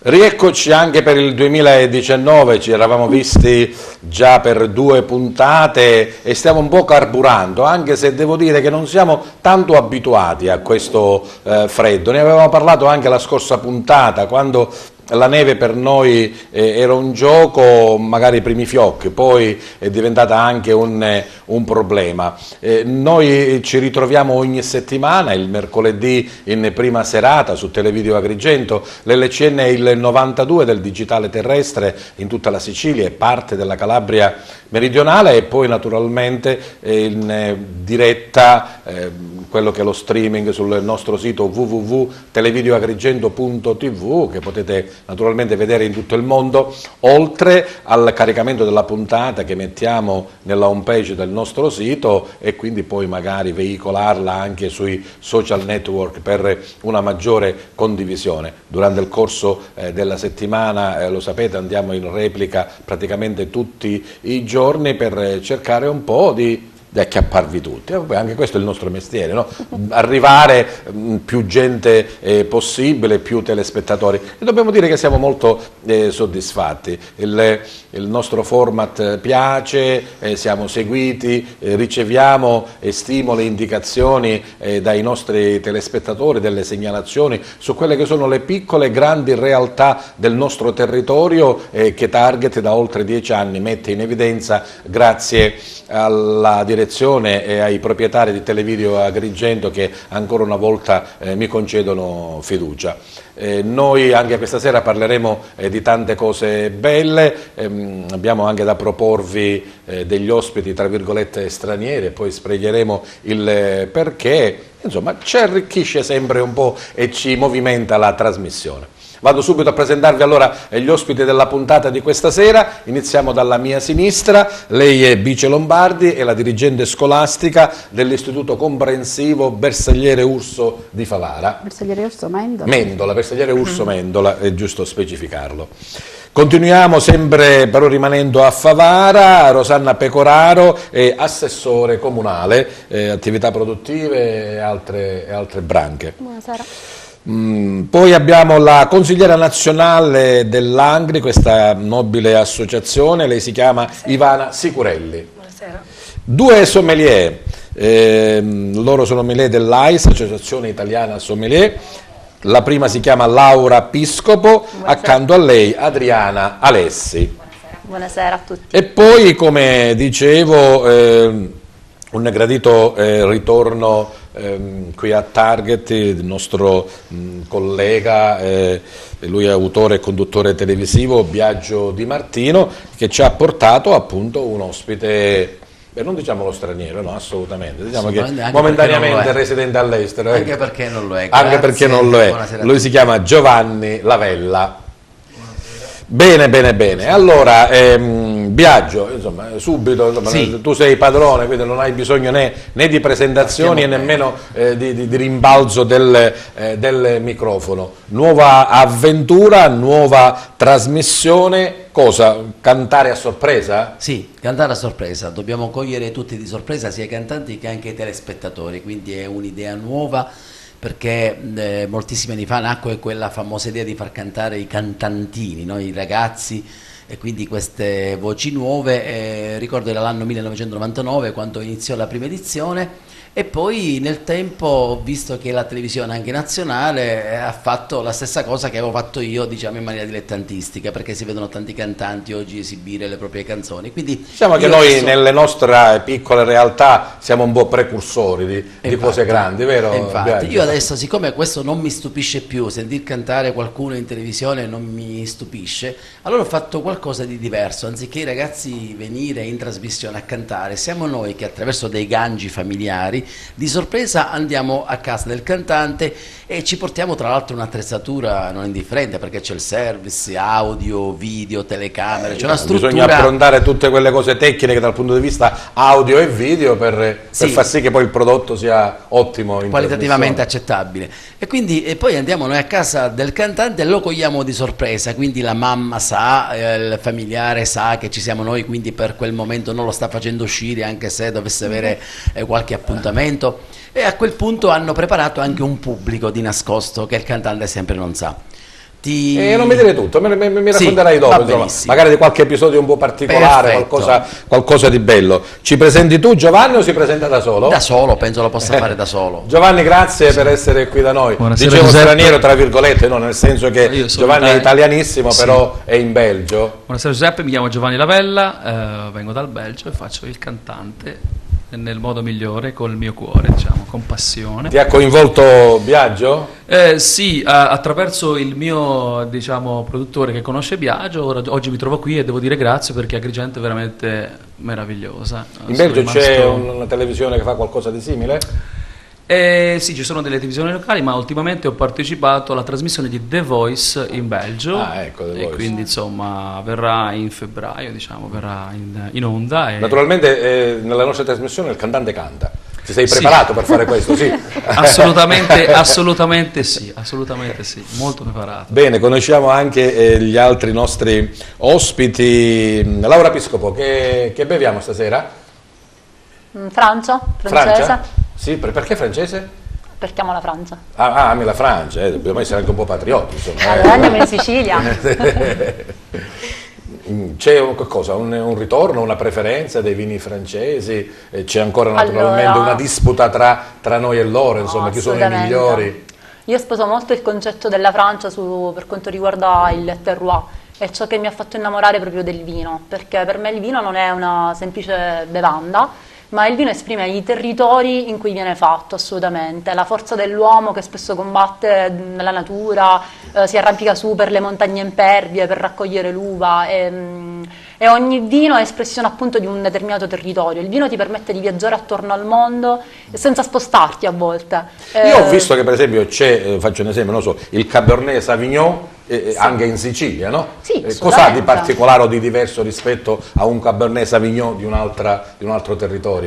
Rieccoci anche per il 2019, ci eravamo visti già per 2 puntate e stiamo un po' carburando, anche se devo dire che non siamo tanto abituati a questo freddo. Ne avevamo parlato anche la scorsa puntata, quando la neve per noi era un gioco, magari i primi fiocchi, poi è diventata anche un problema. Noi ci ritroviamo ogni settimana, il mercoledì in prima serata su Televideo Agrigento, l'LCN è il 92 del digitale terrestre in tutta la Sicilia e parte della Calabria meridionale, e poi naturalmente in diretta quello che è lo streaming sul nostro sito www.televideoagrigento.tv, che potete naturalmente vedere in tutto il mondo, oltre al caricamento della puntata che mettiamo nella home page del nostro sito, e quindi poi magari veicolarla anche sui social network per una maggiore condivisione. Durante il corso della settimana, lo sapete, andiamo in replica praticamente tutti i giorni per cercare un po' di acchiapparvi tutti, anche questo è il nostro mestiere, no? Arrivare più gente possibile, più telespettatori, e dobbiamo dire che siamo molto soddisfatti. Il nostro format piace, siamo seguiti, riceviamo stimoli, indicazioni dai nostri telespettatori, delle segnalazioni su quelle che sono le piccole e grandi realtà del nostro territorio che Target da oltre 10 anni mette in evidenza grazie alla direzione e ai proprietari di Televideo Agrigento, che ancora una volta mi concedono fiducia. Noi anche questa sera parleremo di tante cose belle, abbiamo anche da proporvi degli ospiti tra virgolette stranieri, poi spiegheremo il perché, insomma ci arricchisce sempre un po' e ci movimenta la trasmissione. Vado subito a presentarvi allora gli ospiti della puntata di questa sera. Iniziamo dalla mia sinistra. Lei è Bice Lombardi, è la dirigente scolastica dell'Istituto Comprensivo Bersagliere Urso di Favara. Bersagliere Urso Mendola. Mendola, Bersagliere Urso Mendola, è giusto specificarlo. Continuiamo sempre però rimanendo a Favara. Rosanna Pecoraro è assessore comunale, attività produttive e altre branche. Buonasera. Poi abbiamo la consigliera nazionale dell'Angri, questa nobile associazione, lei si chiama Ivana Sicurelli. Buonasera. 2 sommelier, loro sono sommelier dell'AIS, Associazione Italiana Sommelier. La prima si chiama Laura Piscopo, accanto a lei Adriana Alessi. Buonasera a tutti. E poi, come dicevo, un gradito ritorno qui a Target, il nostro collega, lui è autore e conduttore televisivo, Biagio Di Martino, che ci ha portato appunto un ospite, non diciamo lo straniero, no, assolutamente, diciamo che momentaneamente è residente all'estero. Anche perché non lo è. Anche perché non lo è. Lui si chiama Giovanni Lavella. Bene, bene, bene. Allora, Biagio, insomma, subito, insomma, sì. Tu sei padrone, quindi non hai bisogno né di presentazioni e nemmeno di rimbalzo del microfono. Nuova avventura, nuova trasmissione, cosa? Cantare a sorpresa? Sì, cantare a sorpresa, dobbiamo cogliere tutti di sorpresa, sia i cantanti che anche i telespettatori, quindi è un'idea nuova, perché moltissimi anni fa nacque quella famosa idea di far cantare i cantantini, no? I ragazzi, e quindi queste voci nuove. Ricordo era l'anno 1999 quando iniziò la prima edizione, e poi nel tempo ho visto che la televisione anche nazionale ha fatto la stessa cosa che avevo fatto io, diciamo in maniera dilettantistica, perché si vedono tanti cantanti oggi esibire le proprie canzoni. Quindi diciamo che noi nelle nostre piccole realtà siamo un po' precursori di cose grandi, vero? Infatti, io adesso, siccome questo non mi stupisce più, sentir cantare qualcuno in televisione non mi stupisce, allora ho fatto qualcosa di diverso. Anziché i ragazzi venire in trasmissione a cantare, siamo noi che attraverso dei gangi familiari di sorpresa andiamo a casa del cantante e ci portiamo tra l'altro un'attrezzatura non indifferente, perché c'è il service audio, video, telecamere, c'è una struttura. Bisogna approntare tutte quelle cose tecniche dal punto di vista audio e video per far sì che poi il prodotto sia ottimo, qualitativamente accettabile. E quindi poi andiamo noi a casa del cantante e lo cogliamo di sorpresa, quindi la mamma sa, il familiare sa che ci siamo noi, quindi per quel momento non lo sta facendo uscire, anche se dovesse avere qualche appuntamento, e a quel punto hanno preparato anche un pubblico di nascosto che il cantante sempre non sa. Non mi dire tutto, mi racconterai dopo, insomma, magari di qualche episodio un po' particolare, qualcosa di bello. Ci presenti tu, Giovanni, o si presenta da solo? Da solo, penso lo possa fare da solo. Giovanni, grazie per essere qui da noi. Buonasera, Dicevo Giuseppe. straniero tra virgolette, no, nel senso che Giovanni è italianissimo, però è in Belgio. Buonasera Giuseppe, mi chiamo Giovanni Lavella, vengo dal Belgio e faccio il cantante nel modo migliore, col mio cuore, diciamo, con passione. Ti ha coinvolto Biagio? Sì, attraverso il mio, diciamo, produttore che conosce Biagio. Oggi mi trovo qui e devo dire grazie, perché Agrigento è veramente meravigliosa. In Belgio c'è una televisione che fa qualcosa di simile? Sì, ci sono delle televisioni locali, ma ultimamente ho partecipato alla trasmissione di The Voice in Belgio. Ecco, The Voice. Quindi insomma verrà in febbraio, diciamo, verrà in onda. Naturalmente nella nostra trasmissione il cantante canta. Ti sei preparato per fare questo? Sì. Assolutamente sì, molto preparato. Bene, conosciamo anche gli altri nostri ospiti. Laura Piscopo, che beviamo stasera? Francese. Sì, perché francese? Perché amo la Francia. Ami la Francia, dobbiamo essere anche un po' patrioti, insomma. Allora andiamo in Sicilia. C'è un ritorno, una preferenza dei vini francesi? C'è ancora naturalmente una disputa tra noi e loro, insomma, chi sono i migliori? Io sposo molto il concetto della Francia per quanto riguarda il terroir. È ciò che mi ha fatto innamorare proprio del vino, perché per me il vino non è una semplice bevanda, ma il vino esprime i territori in cui viene fatto, assolutamente, la forza dell'uomo che spesso combatte nella natura, si arrampica su per le montagne impervie per raccogliere l'uva, e ogni vino è espressione appunto di un determinato territorio. Il vino ti permette di viaggiare attorno al mondo senza spostarti a volte. Io ho visto che per esempio c'è, faccio un esempio, non so, il Cabernet Sauvignon, sì, anche in Sicilia, no? Sì, cosa ha di particolare o di diverso rispetto a un Cabernet Sauvignon di un altro territorio?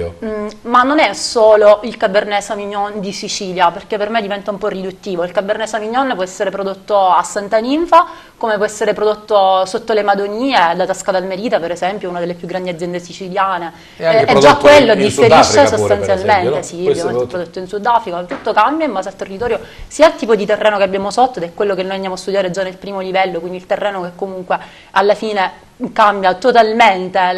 Ma non è solo il Cabernet Sauvignon di Sicilia, perché per me diventa un po' riduttivo. Il Cabernet Sauvignon può essere prodotto a Santa Ninfa, come può essere prodotto sotto le Madonie da Tascadalmerita, per esempio, una delle più grandi aziende siciliane. E già quello differisce sostanzialmente, no? sì, abbiamo prodotto in Sudafrica, tutto cambia in base al territorio, sia al tipo di terreno che abbiamo sotto, ed è quello che noi andiamo a studiare già nel primo livello, quindi il terreno che comunque alla fine cambia totalmente e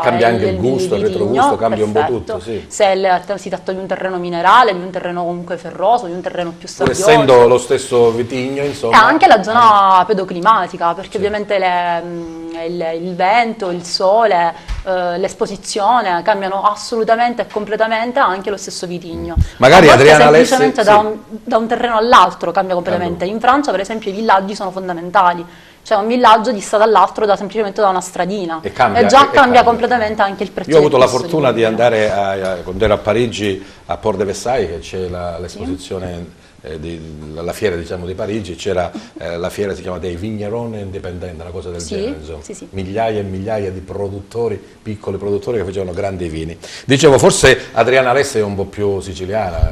cambia anche il gusto, il retrogusto, cambia un po' tutto, sì. Se si tratta di un terreno minerale, di un terreno comunque ferroso, di un terreno più sabbioso. Essendo lo stesso vitigno, insomma. E anche la zona pedoclimatica, perché sì, ovviamente il vento, il sole, l'esposizione cambiano assolutamente e completamente anche lo stesso vitigno. Magari Adriana Alessi, semplicemente da un terreno all'altro cambia completamente. In Francia, per esempio, i villaggi sono fondamentali. Cioè un villaggio dista dall'altro semplicemente da una stradina e cambia completamente anche il prezzo. Io ho avuto la fortuna di andare quando ero a Parigi, a Port de Versailles, che c'è l'esposizione, la fiera, diciamo, di Parigi, c'era la fiera, si chiama dei Vigneroni Indipendenti, una cosa del genere, insomma. Sì. Migliaia e migliaia di produttori, piccoli produttori che facevano grandi vini. Dicevo, forse Adriana Alessi è un po' più siciliana,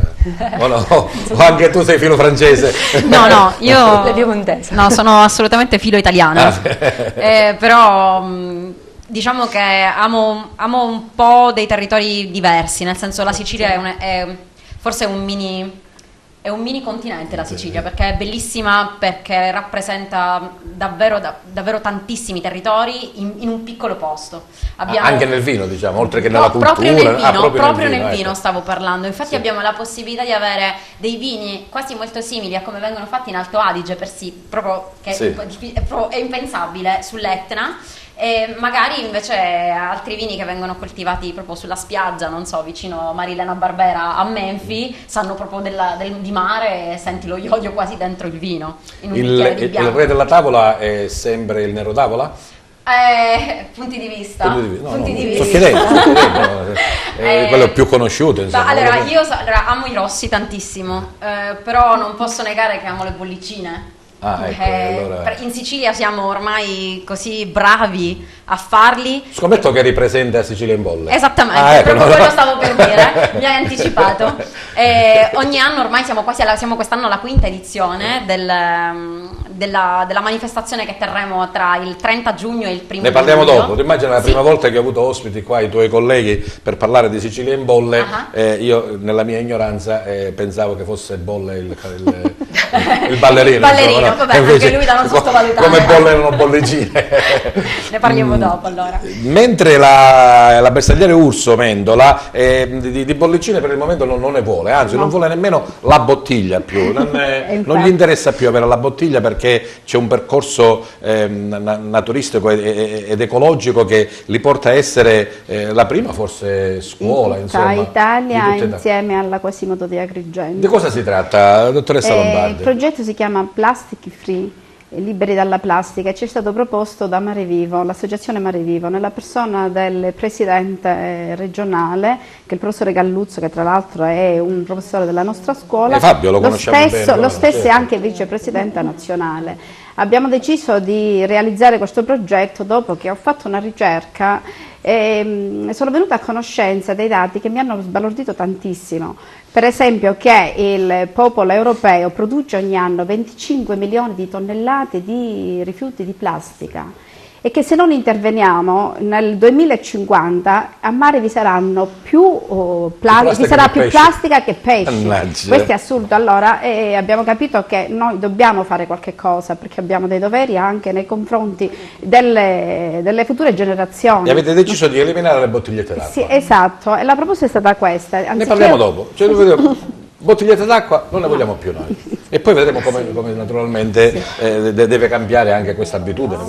o no? O anche tu sei filo francese? No, io le piemontese. No, sono assolutamente filo italiana, però diciamo che amo un po' dei territori diversi, nel senso la Sicilia è forse un mini continente, la Sicilia, perché è bellissima, perché rappresenta davvero tantissimi territori in un piccolo posto. Anche nel vino, diciamo, oltre che nella cultura. Proprio nel vino stavo parlando. Infatti sì, abbiamo la possibilità di avere dei vini quasi molto simili a come vengono fatti in Alto Adige, proprio che sì, è impensabile sull'Etna. E magari invece altri vini che vengono coltivati proprio sulla spiaggia, non so, vicino Marilena Barbera a Menfi, sanno proprio di mare, e senti lo iodio quasi dentro il vino, in un bicchiere di bianco. Il re della tavola è sempre il Nero d'Avola? Punti di vista. Sto chiedendo, quello più conosciuto, insomma. Allora, io amo i rossi tantissimo, però non posso negare che amo le bollicine. Allora. In Sicilia siamo ormai così bravi a farli. Scommetto che eri presente a Sicilia in bolle. Esattamente, proprio quello stavo per dire, mi hai anticipato. Ogni anno ormai siamo quest'anno alla quinta edizione della manifestazione che terremo tra il 30 giugno e il 1° giugno. Ne parliamo dopo. Ti immagini la prima volta che ho avuto ospiti qua, i tuoi colleghi, per parlare di Sicilia in bolle, io nella mia ignoranza pensavo che fosse bolle il ballerino. Il ballerino, insomma, vabbè, anche lui da non sottovalutare. Come bollerano bollicine. Ne parliamo dopo allora. Mentre la bersagliere Urso Mendola di bollicine per il momento non ne vuole, anzi non vuole nemmeno la bottiglia più, non gli interessa più avere la bottiglia perché c'è un percorso naturistico ed ecologico che li porta a essere la prima forse scuola in insomma, Italia insieme alla Quasimodo di Agrigento. Di cosa si tratta, dottoressa Lombardi? Il progetto si chiama Plastic Free, liberi dalla plastica, e ci è stato proposto da Mare Vivo, l'associazione Mare Vivo, nella persona del presidente regionale, che è il professore Galluzzo, che tra l'altro è un professore della nostra scuola. Fabio lo conosciamo bene. Lo stesso è anche vicepresidente nazionale. Abbiamo deciso di realizzare questo progetto dopo che ho fatto una ricerca e sono venuta a conoscenza dei dati che mi hanno sbalordito tantissimo. Per esempio che il popolo europeo produce ogni anno 25 milioni di tonnellate di rifiuti di plastica e che se non interveniamo nel 2050 a mare vi saranno più plastica che pesci. Questo è assurdo. Allora abbiamo capito che noi dobbiamo fare qualche cosa perché abbiamo dei doveri anche nei confronti delle future generazioni. E avete deciso di eliminare le bottigliette d'acqua? Sì, esatto, e la proposta è stata questa. Ne parliamo dopo. Bottigliette d'acqua non ne vogliamo più noi. E poi vedremo come naturalmente deve cambiare anche questa abitudine,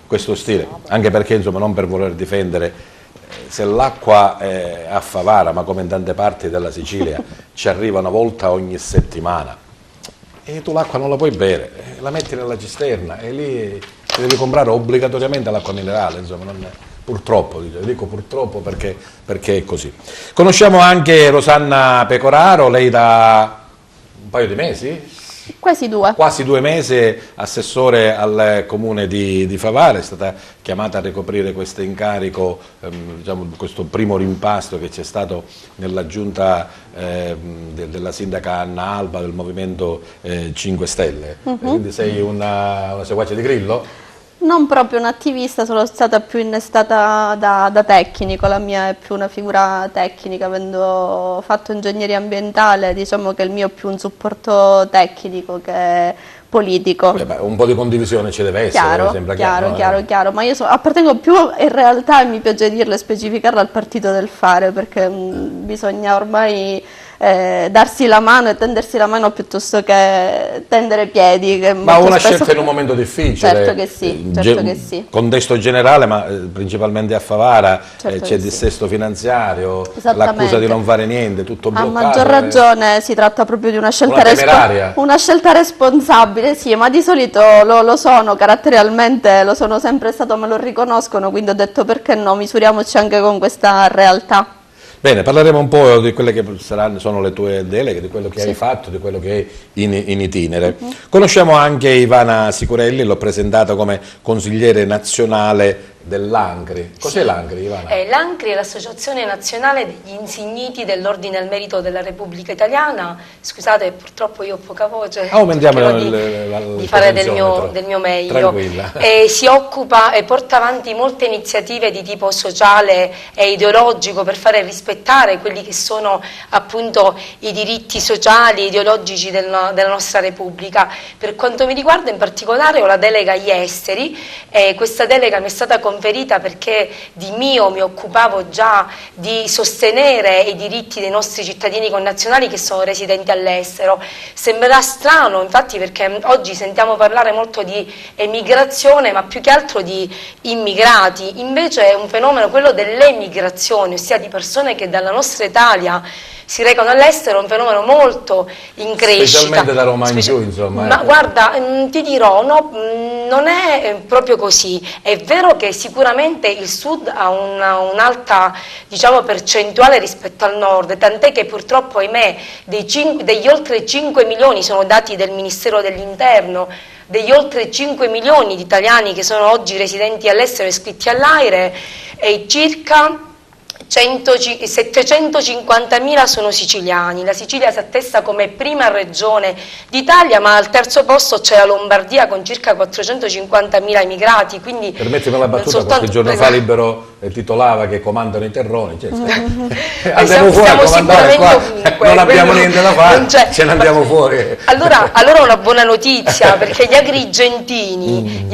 questo stile. Anche perché, insomma, non per voler difendere, se l'acqua a Favara, ma come in tante parti della Sicilia, ci arriva una volta ogni settimana, e tu l'acqua non la puoi bere, la metti nella cisterna e lì ti devi comprare obbligatoriamente l'acqua minerale, insomma, non è... Purtroppo, dico purtroppo perché è così. Conosciamo anche Rosanna Pecoraro, lei da un paio di mesi? Quasi 2. Quasi 2 mesi, assessore al comune di Favara, è stata chiamata a ricoprire questo incarico, diciamo, questo primo rimpasto che c'è stato nella giunta della sindaca Anna Alba del Movimento 5 Stelle. Quindi sei una seguace di Grillo? Non proprio un attivista, sono stata più innestata da tecnico, la mia è più una figura tecnica, avendo fatto ingegneria ambientale, diciamo che il mio è più un supporto tecnico che politico. Un po' di condivisione ci deve essere, sembra chiaro, ma io appartengo più in realtà, e mi piace dirlo e specificarlo, al partito del fare, perché bisogna ormai darsi la mano e tendersi la mano piuttosto che tendere piedi. Ma una scelta in un momento difficile. Certo che sì. Contesto generale, ma principalmente a Favara c'è dissesto finanziario, l'accusa di non fare niente, tutto bloccato. A maggior ragione si tratta proprio di una scelta responsabile, sì, ma di solito lo sono, caratterialmente lo sono sempre stato, me lo riconoscono, quindi ho detto perché no, misuriamoci anche con questa realtà. Bene, parleremo un po' di quelle che sono le tue deleghe, di quello che hai fatto, di quello che è in itinere. Conosciamo anche Ivana Sicurelli, l'ho presentata come consigliere nazionale dell'Ancri. Cos'è l'Ancri, Ivana? L'Ancri è l'Associazione Nazionale degli Insigniti dell'Ordine al Merito della Repubblica Italiana. Scusate, purtroppo io ho poca voce. Aumentiamo di fare del mio meglio. Tranquilla. Si occupa e porta avanti molte iniziative di tipo sociale e ideologico per fare rispettare quelli che sono appunto i diritti sociali e ideologici della nostra Repubblica. Per quanto mi riguarda in particolare ho la delega agli esteri, questa delega mi è stata conferita perché di mio mi occupavo già di sostenere i diritti dei nostri cittadini connazionali che sono residenti all'estero. Sembrerà strano infatti perché oggi sentiamo parlare molto di emigrazione ma più che altro di immigrati, invece è un fenomeno quello dell'emigrazione, ossia di persone che dalla nostra Italia si recano all'estero, è un fenomeno molto in crescita. Specialmente da Roma in giù, insomma. Ma guarda, ti dirò, no, non è proprio così. È vero che sicuramente il Sud ha un'alta, diciamo, percentuale rispetto al Nord, tant'è che purtroppo, ahimè, degli oltre 5 milioni, sono dati del Ministero dell'Interno, degli oltre 5 milioni di italiani che sono oggi residenti all'estero e iscritti all'AIRE, e circa 750.000 sono siciliani. La Sicilia si attesta come prima regione d'Italia, ma al terzo posto c'è la Lombardia con circa 450.000 immigrati. Quindi permettimi la battuta, qualche giorno fa Libero titolava che comandano i terroni, cioè, andiamo fuori a comandare qua, ovunque, non abbiamo niente da fare, ce ne andiamo fuori. Allora una buona notizia, perché gli agrigentini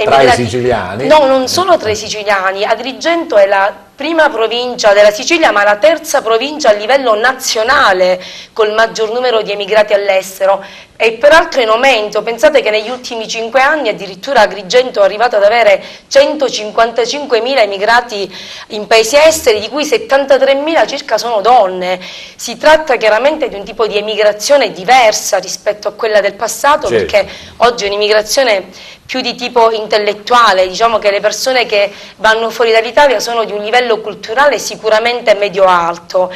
tra i siciliani? No, non solo tra i siciliani. Agrigento è la prima provincia della Sicilia, ma la terza provincia a livello nazionale col maggior numero di emigrati all'estero, e peraltro in aumento. Pensate che negli ultimi 5 anni addirittura Agrigento è arrivato ad avere 155.000 emigrati in paesi esteri, di cui 73.000 circa sono donne. Si tratta chiaramente di un tipo di emigrazione diversa rispetto a quella del passato, certo, perché oggi è un'immigrazione più di tipo intellettuale. Diciamo che le persone che vanno fuori dall'Italia sono di un livello culturale sicuramente medio-alto.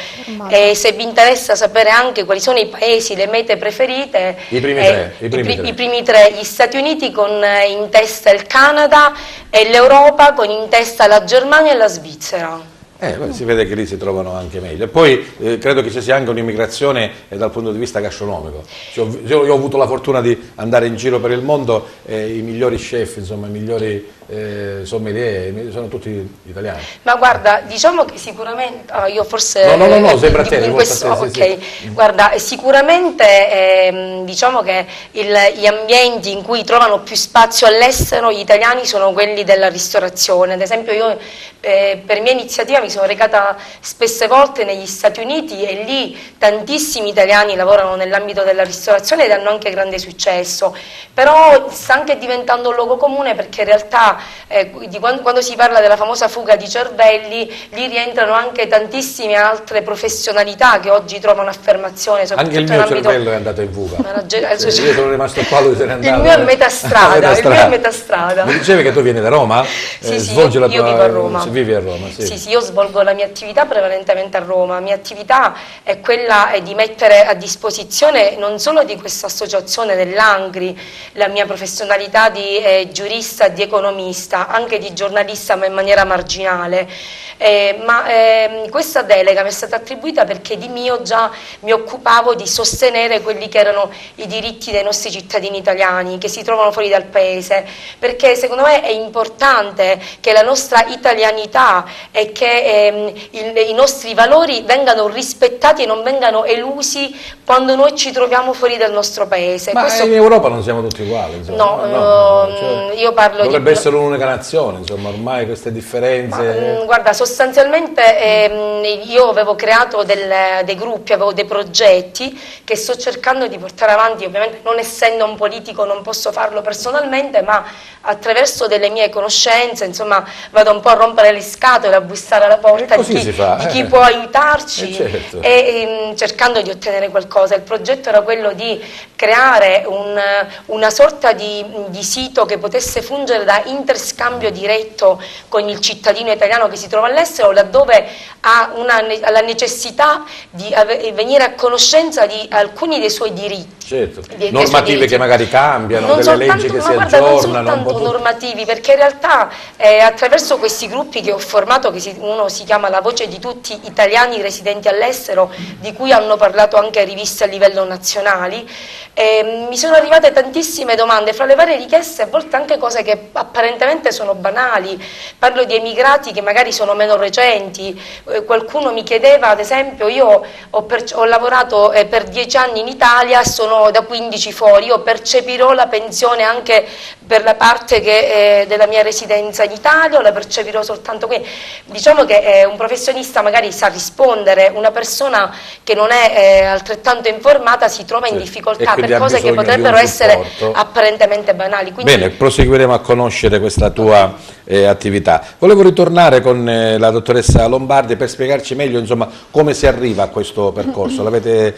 E se vi interessa sapere anche quali sono i paesi, le mete preferite, i primi tre, gli Stati Uniti con in testa il Canada, e l'Europa con in testa la Germania e la Svizzera. Si vede che lì si trovano anche meglio. E poi credo che ci sia anche un'immigrazione dal punto di vista gastronomico. Io ho avuto la fortuna di andare in giro per il mondo, i migliori chef, insomma, i migliori sommelier sono tutti italiani. Ma guarda, diciamo che sicuramente io forse no, sembra a te, sì. Guarda, sicuramente diciamo che gli ambienti in cui trovano più spazio all'estero gli italiani sono quelli della ristorazione. Ad esempio io per mia iniziativa mi sono recata spesse volte negli Stati Uniti, e lì tantissimi italiani lavorano nell'ambito della ristorazione ed hanno anche grande successo. Però sta anche diventando un luogo comune, perché in realtà quando si parla della famosa fuga di cervelli, lì rientrano anche tantissime altre professionalità che oggi trovano affermazione. Anche il mio cervello è andato in fuga. Io sono rimasto qua, lui se n'è andato. Il mio è metà strada. Mi dicevi che tu vieni da Roma? Sì, io vivo a Roma. Vivi a Roma, sì. Sì, io svolgo la mia attività prevalentemente a Roma. La mia attività è quella di mettere a disposizione non solo di questa associazione dell'Angri la mia professionalità di giurista e di economista, anche di giornalista, ma in maniera marginale. Questa delega mi è stata attribuita perché di mio già mi occupavo di sostenere quelli che erano i diritti dei nostri cittadini italiani che si trovano fuori dal paese, perché secondo me è importante che la nostra italianità e che i nostri valori vengano rispettati e non vengano elusi quando noi ci troviamo fuori dal nostro paese. Ma in Europa non siamo tutti uguali, insomma. No, io parlo dovrebbe essere un'unica nazione, insomma, ormai queste differenze. Guarda, sostanzialmente io avevo creato dei gruppi, avevo dei progetti che sto cercando di portare avanti. Ovviamente, non essendo un politico, non posso farlo personalmente, ma attraverso delle mie conoscenze, insomma, vado un po' a rompere le scatole, a bussare alla porta di chi può aiutarci, certo, e cercando di ottenere qualcosa. Il progetto era quello di creare una sorta di sito che potesse fungere da interscambio diretto con il cittadino italiano che si trova all'estero, laddove ha la necessità di venire a conoscenza di alcuni dei suoi diritti. Certo, normative che magari cambiano, delle leggi che si aggiornano. Non soltanto normativi, perché in realtà attraverso questi gruppi che ho formato, che uno si chiama La Voce di Tutti Italiani Residenti all'Estero, di cui hanno parlato anche riviste a livello nazionali, mi sono arrivate tantissime domande, fra le varie richieste a volte anche cose che apparentemente sono banali. Parlo di emigrati che magari sono meno recenti. Qualcuno mi chiedeva, ad esempio, io ho lavorato per 10 anni in Italia, sono da 15 fuori, io percepirò la pensione anche per la parte della mia residenza in Italia, o la percepirò soltanto qui? Diciamo che un professionista magari sa rispondere, una persona che non è altrettanto informata si trova in difficoltà per cose che potrebbero essere apparentemente banali. Quindi... Bene, proseguiremo a conoscere questa tua attività. Volevo ritornare con la dottoressa Lombardi per spiegarci meglio, insomma, come si arriva a questo percorso. L'avete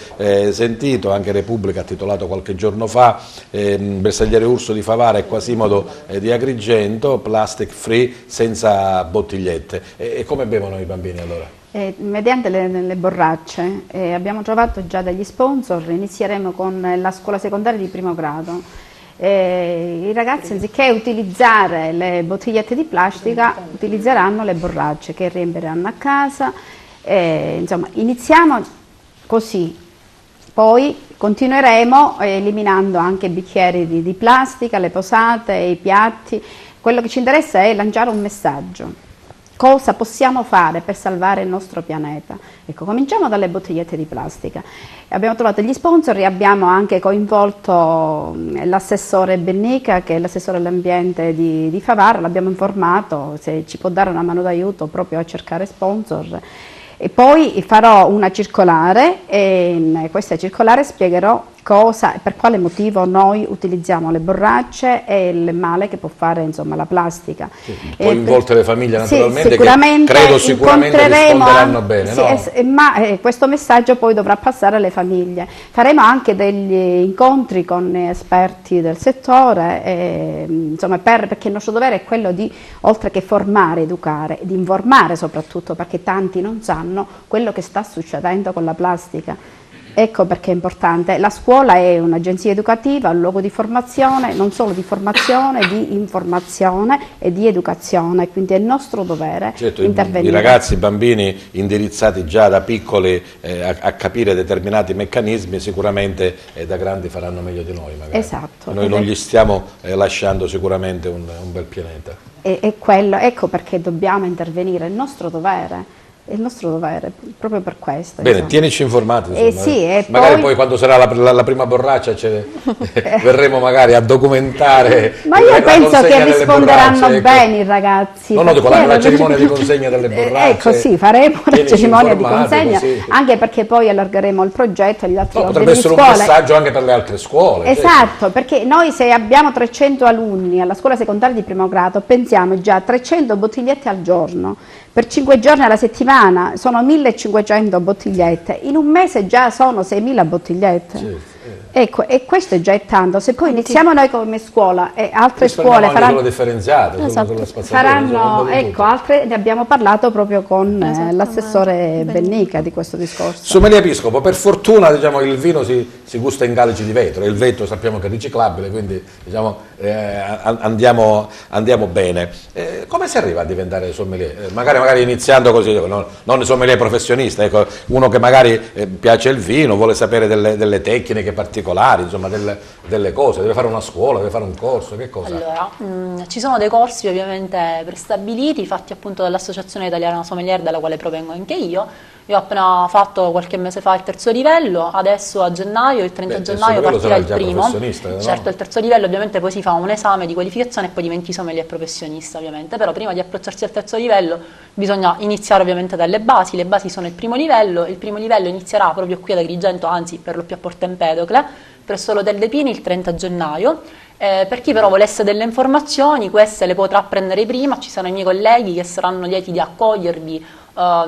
sentito, anche Repubblica ha titolato qualche giorno fa, Bersagliere Urso di Favara e Quasimodo di Agrigento, plastic free, senza bottigliette. E come bevono i bambini allora? Mediante le borracce. Abbiamo trovato già degli sponsor, inizieremo con la scuola secondaria di primo grado. I ragazzi, anziché utilizzare le bottigliette di plastica, utilizzeranno le borracce che riempiranno a casa. Insomma, iniziamo così, poi continueremo eliminando anche i bicchieri di plastica, le posate, i piatti. Quello che ci interessa è lanciare un messaggio. Cosa possiamo fare per salvare il nostro pianeta? Ecco, cominciamo dalle bottigliette di plastica. Abbiamo trovato gli sponsor e abbiamo anche coinvolto l'assessore Bennica, che è l'assessore all'ambiente di Favara, l'abbiamo informato se ci può dare una mano d'aiuto proprio a cercare sponsor. E poi farò una circolare e in questa circolare spiegherò cosa e per quale motivo noi utilizziamo le borracce e il male che può fare, insomma, la plastica. Coinvolte le famiglie naturalmente, sicuramente che credo sicuramente risponderanno bene. Sì, no? Ma questo messaggio poi dovrà passare alle famiglie. Faremo anche degli incontri con esperti del settore, insomma, perché il nostro dovere è quello di, oltre che formare, educare, di informare soprattutto, perché tanti non sanno quello che sta succedendo con la plastica. Ecco perché è importante. La scuola è un'agenzia educativa, un luogo di formazione, non solo di formazione, di informazione e di educazione, quindi è il nostro dovere intervenire. I ragazzi, i bambini indirizzati già da piccoli a capire determinati meccanismi sicuramente da grandi faranno meglio di noi. Magari. Esatto. Noi non gli stiamo lasciando sicuramente un bel pianeta. Ecco perché dobbiamo intervenire, è il nostro dovere. È il nostro dovere, proprio per questo. Bene, tienici informati. Sì, magari poi quando sarà la prima borraccia verremo magari a documentare. Ma io penso che risponderanno bene i ragazzi. No, dico, la cerimonia di consegna delle borracce. Ecco, sì, faremo la cerimonia di consegna, così. Anche perché poi allargheremo il progetto agli altri ordini potrebbe di essere scuole. Un messaggio anche per le altre scuole. Esatto, perché noi se abbiamo 300 alunni alla scuola secondaria di primo grado, pensiamo già a 300 bottigliette al giorno. Per 5 giorni alla settimana sono 1500 bottigliette, in un mese già sono 6000 bottigliette. Certo. Ecco, e questo già è tanto. Se poi iniziamo noi come scuola e altre scuole faranno differenziate, esatto, faranno, ecco, altre, ne abbiamo parlato proprio con l'assessore Bennica di questo discorso. Sommelier Episcopo, per fortuna diciamo, il vino si gusta in calici di vetro, il vetro sappiamo che è riciclabile, quindi diciamo, andiamo bene. Come si arriva a diventare sommelier? Magari iniziando così, non sommelier professionista, ecco, uno che magari piace il vino, vuole sapere delle tecniche particolari, insomma delle cose, deve fare una scuola, deve fare un corso, che cosa? Allora, ci sono dei corsi ovviamente prestabiliti, fatti appunto dall'Associazione Italiana Sommelier, dalla quale provengo anche io. Io ho appena fatto qualche mese fa il terzo livello, adesso a gennaio, il 30 gennaio partirà il primo. No? Certo, il terzo livello ovviamente poi si fa un esame di qualificazione e poi diventi sommelier professionista ovviamente, però prima di approcciarsi al terzo livello bisogna iniziare ovviamente dalle basi, le basi sono il primo livello inizierà proprio qui ad Agrigento, anzi per lo più a Porto Empedocle, presso l'Hotel dei Pini il 30 gennaio. Per chi però volesse delle informazioni, queste le potrà prendere prima, ci saranno i miei colleghi che saranno lieti di accogliervi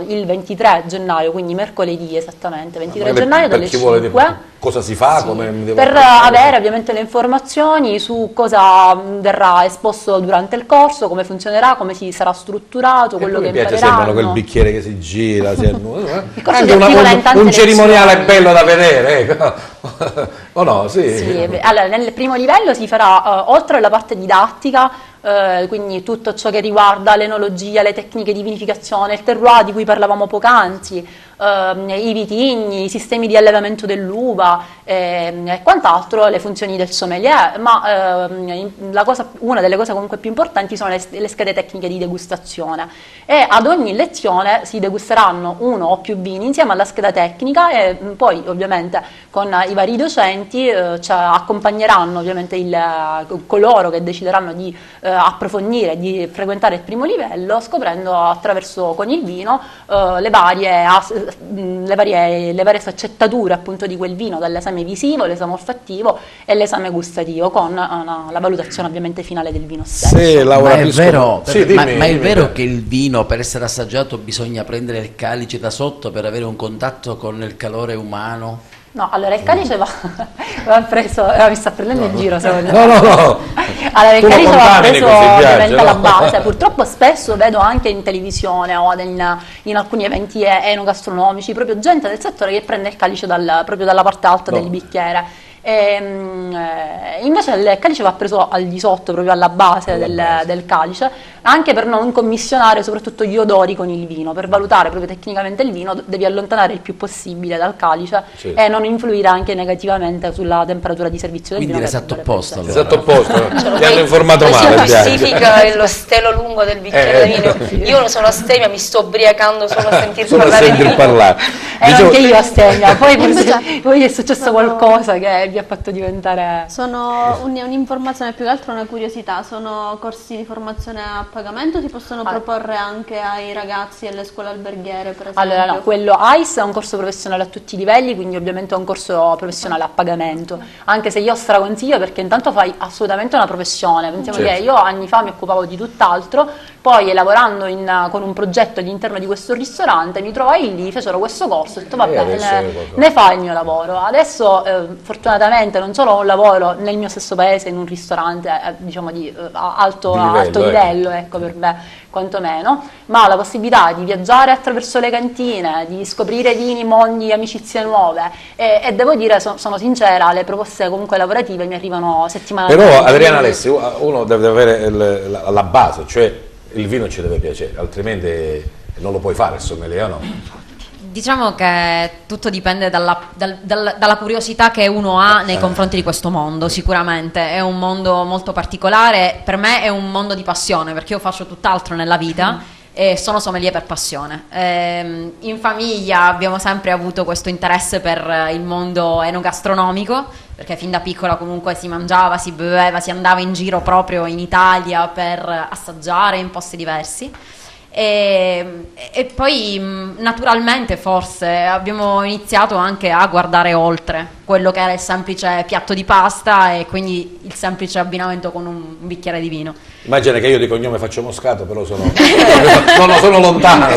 il 23 gennaio, quindi mercoledì esattamente, 23 gennaio dalle 5. Cosa si fa? Sì, per avere ovviamente le informazioni su cosa verrà esposto durante il corso, come funzionerà, come si sarà strutturato, quello che impareranno. Mi piace sempre quel bicchiere che si gira, anche un cerimoniale bello da vedere, ecco. O no? Sì. Allora, nel primo livello si farà, oltre alla parte didattica, quindi tutto ciò che riguarda l'enologia, le tecniche di vinificazione, il terroir di cui parlavamo poc'anzi, i vitigni, i sistemi di allevamento dell'uva e quant'altro, le funzioni del sommelier, ma una delle cose comunque più importanti sono le schede tecniche di degustazione, e ad ogni lezione si degusteranno uno o più vini insieme alla scheda tecnica, e poi ovviamente con i vari docenti ci accompagneranno ovviamente coloro che decideranno di approfondire, di frequentare il primo livello, scoprendo attraverso con il vino le varie sfaccettature appunto di quel vino, dall'esame visivo, l'esame olfattivo e l'esame gustativo, con la valutazione ovviamente finale del vino stesso. Sì, Laura, ma è vero, ma è vero che il vino per essere assaggiato bisogna prendere il calice da sotto per avere un contatto con il calore umano? No, allora il calice va preso, mi sta prendendo in giro secondo me. No. Allora il calice va preso ovviamente alla base, purtroppo spesso vedo anche in televisione o in alcuni eventi enogastronomici proprio gente del settore che prende il calice proprio dalla parte alta del bicchiere. Invece il calice va preso al di sotto, proprio alla base del calice, anche per non commissionare soprattutto gli odori con il vino. Per valutare proprio tecnicamente il vino devi allontanare il più possibile dal calice e non influire anche negativamente sulla temperatura di servizio del Quindi vino. l'esatto opposto. Esatto opposto, ti hanno informato si male. giustifica lo stelo lungo del bicchiere di vino. Io sono astemia, mi sto ubriacando solo a sentir parlare di vino. Anche io astemia, poi è successo qualcosa che vi ha fatto diventare... Sono un'informazione, più che altro una curiosità, sono corsi di formazione a pagamento, si possono proporre anche ai ragazzi e alle scuole alberghiere, per esempio? Allora no, quello ICE è un corso professionale a tutti i livelli, quindi ovviamente è un corso professionale a pagamento, anche se io straconsiglio perché intanto fai assolutamente una professione. Pensiamo che io anni fa mi occupavo di tutt'altro, poi lavorando con un progetto all'interno di questo ristorante mi trovai lì, fecero questo corso, ho detto va bene, ne fa il mio lavoro. Adesso fortunatamente non solo ho un lavoro nel mio stesso paese in un ristorante diciamo di alto livello, ecco, per me quantomeno, ma ho la possibilità di viaggiare attraverso le cantine, di scoprire vini, mondi, amicizie nuove e devo dire, sono sincera, le proposte comunque lavorative mi arrivano settimanalmente. Però Adriana Alessi, uno deve avere la base, cioè il vino ci deve piacere, altrimenti non lo puoi fare il sommelier, no? Diciamo che tutto dipende dalla curiosità che uno ha nei confronti di questo mondo. Sicuramente è un mondo molto particolare, per me è un mondo di passione perché io faccio tutt'altro nella vita e sono sommelier per passione. In famiglia abbiamo sempre avuto questo interesse per il mondo enogastronomico, perché fin da piccola comunque si mangiava, si beveva, si andava in giro proprio in Italia per assaggiare in posti diversi. E poi naturalmente forse abbiamo iniziato anche a guardare oltre quello che era il semplice piatto di pasta e quindi il semplice abbinamento con un bicchiere di vino. Immagina che io di cognome faccio Moscato, però sono lontano,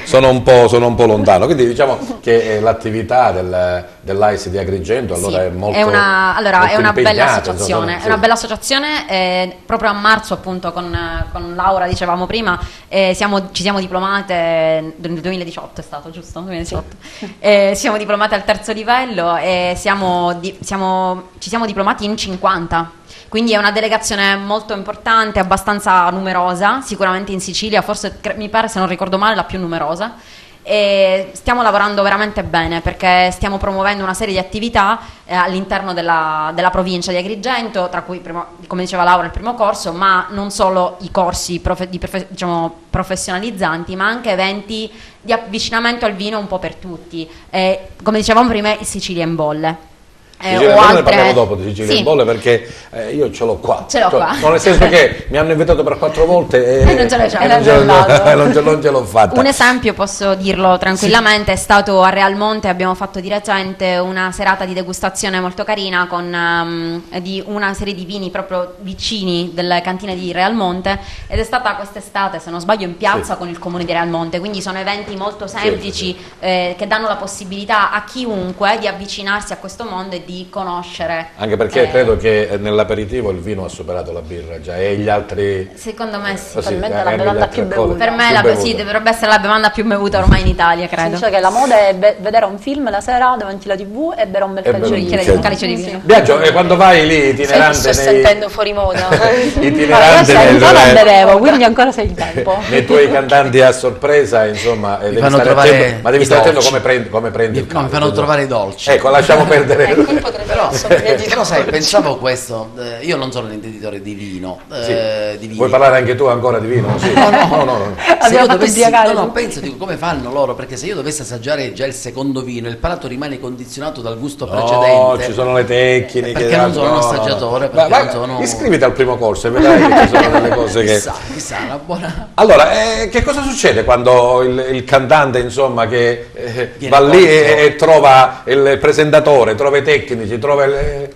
sono un po' lontano, quindi diciamo che l'attività dell'AIS di Agrigento allora è molto è una bella associazione, insomma, è una bella associazione, proprio a marzo appunto con Laura dicevamo prima, ci siamo diplomate nel 2018, è stato giusto? 2018. Ci siamo diplomate al terzo livello e ci siamo diplomati in 50. Quindi è una delegazione molto importante, abbastanza numerosa, sicuramente in Sicilia, forse mi pare, se non ricordo male, la più numerosa. E stiamo lavorando veramente bene perché stiamo promuovendo una serie di attività all'interno della provincia di Agrigento, tra cui, come diceva Laura, il primo corso, ma non solo i corsi professionalizzanti, ma anche eventi di avvicinamento al vino un po' per tutti. Come dicevamo prima, il Sicilia in bolle. Ne parliamo dopo di Sicilia in bolle perché io ce l'ho qua. Nel senso che mi hanno invitato per 4 volte e non ce l'ho fatta. Un esempio, posso dirlo tranquillamente, è stato a Realmonte. Abbiamo fatto di recente una serata di degustazione molto carina di una serie di vini proprio vicini delle cantine di Realmonte, ed è stata quest'estate, se non sbaglio, in piazza con il comune di Realmonte. Quindi sono eventi molto semplici che danno la possibilità a chiunque di avvicinarsi a questo mondo e di conoscere. Anche perché credo che nell'aperitivo il vino ha superato la birra già e gli altri... Secondo me sì. Probabilmente la bevanda più bevuta. Per me dovrebbe essere la bevanda più bevuta ormai in Italia, credo. Si dice che la moda è vedere un film la sera davanti alla TV e bere un bel calice di vino. Biagio, e quando vai lì itinerante... Sto sentendo fuori moda. Itinerante non bevevo, quindi ancora sei in tempo. Nei tuoi cantanti a sorpresa, insomma, devi stare attento, ma devi stare attento come prendi il campo. Mi fanno trovare i dolci. Ecco, lasciamo perdere. Però sai, pensavo questo, io non sono un intenditore di vino, di vino. Vuoi parlare anche tu ancora di vino? Sì. No. Se io dovessi, penso, dico, come fanno loro? Perché se io dovessi assaggiare già il secondo vino, il palato rimane condizionato dal gusto precedente. No, ci sono le tecniche. Perché non sono un assaggiatore. Iscriviti al primo corso e vedrai che ci sono delle cose che... Chissà, una buona... Allora, che cosa succede quando il cantante, insomma, che va lì e trova il presentatore, trova i tecnici,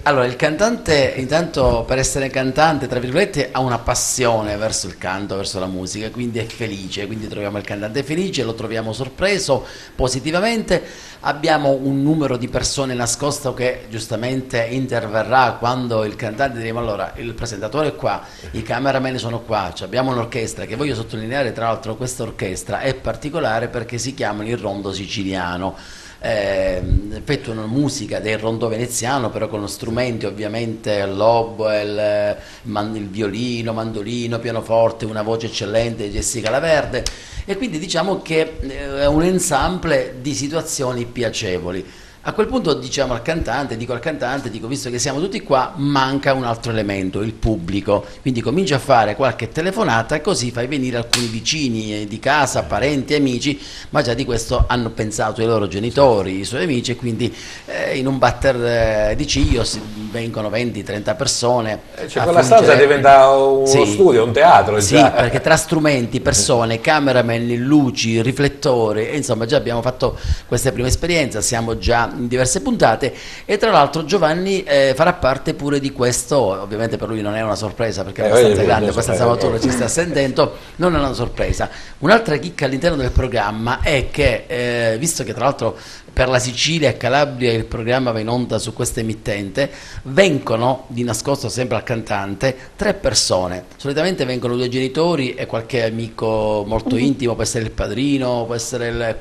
Allora, il cantante, intanto, per essere cantante, tra virgolette, ha una passione verso il canto, verso la musica, quindi è felice, quindi troviamo il cantante felice, lo troviamo sorpreso positivamente. Abbiamo un numero di persone nascosto che giustamente interverrà quando il cantante diremo: allora, il presentatore è qua, i cameraman sono qua, abbiamo un'orchestra, che voglio sottolineare, tra l'altro questa orchestra è particolare perché si chiama il Rondo Siciliano. effettuano musica del rondò veneziano, però con strumenti ovviamente l'oboe, il violino, mandolino, pianoforte, una voce eccellente di Jessica Laverde, e quindi diciamo che è un ensemble di situazioni piacevoli. A quel punto dico al cantante, visto che siamo tutti qua, manca un altro elemento, il pubblico, quindi comincia a fare qualche telefonata, così fai venire alcuni vicini di casa, parenti, amici, ma già di questo hanno pensato i loro genitori, i suoi amici, e quindi in un batter di ciglio vengono 20-30 persone. Quella stanza diventa uno studio, un teatro. Sì, perché tra strumenti, persone, cameraman, luci, riflettori, e insomma già abbiamo fatto questa prima esperienza, siamo già in diverse puntate, e tra l'altro Giovanni farà parte pure di questo. Ovviamente per lui non è una sorpresa, perché è abbastanza grande, abbastanza maturo, ci sta sentendo, non è una sorpresa. Un'altra chicca all'interno del programma è che, visto che tra l'altro per la Sicilia e Calabria il programma va in onda su questa emittente, vengono di nascosto sempre al cantante 3 persone. Solitamente vengono 2 genitori e qualche amico molto intimo, può essere il padrino, può essere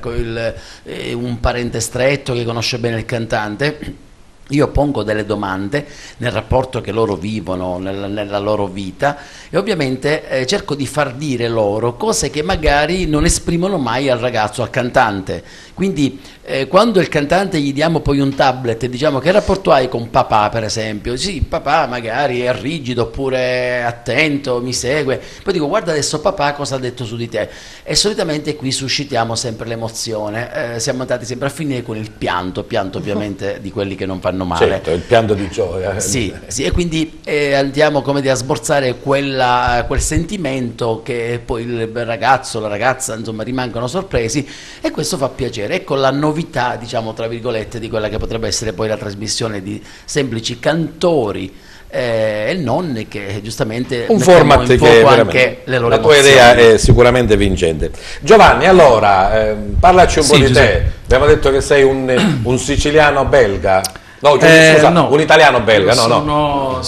un parente stretto che conosce bene il cantante. Io pongo delle domande nel rapporto che loro vivono, nella loro vita, e ovviamente cerco di far dire loro cose che magari non esprimono mai al ragazzo, al cantante. Quindi quando il cantante gli diamo poi un tablet e diciamo: che rapporto hai con papà, per esempio? Sì, papà magari è rigido, oppure attento, mi segue. Poi dico: guarda adesso papà cosa ha detto su di te. E solitamente qui suscitiamo sempre l'emozione. Siamo andati sempre a finire con il pianto ovviamente di quelli che non fanno male. Certo, il pianto di gioia. Sì, e quindi andiamo, come dire, a sborzare quel sentimento, che poi il ragazzo, la ragazza, insomma, rimangono sorpresi, e questo fa piacere. Ecco la novità, diciamo, tra virgolette, di quella che potrebbe essere poi la trasmissione di semplici cantori e non, che giustamente un format che anche le loro la tua idea è sicuramente vincente. Giovanni, allora parlaci un po' di te. Abbiamo detto che sei un siciliano belga. No, scusa, no, un italiano belga. Sono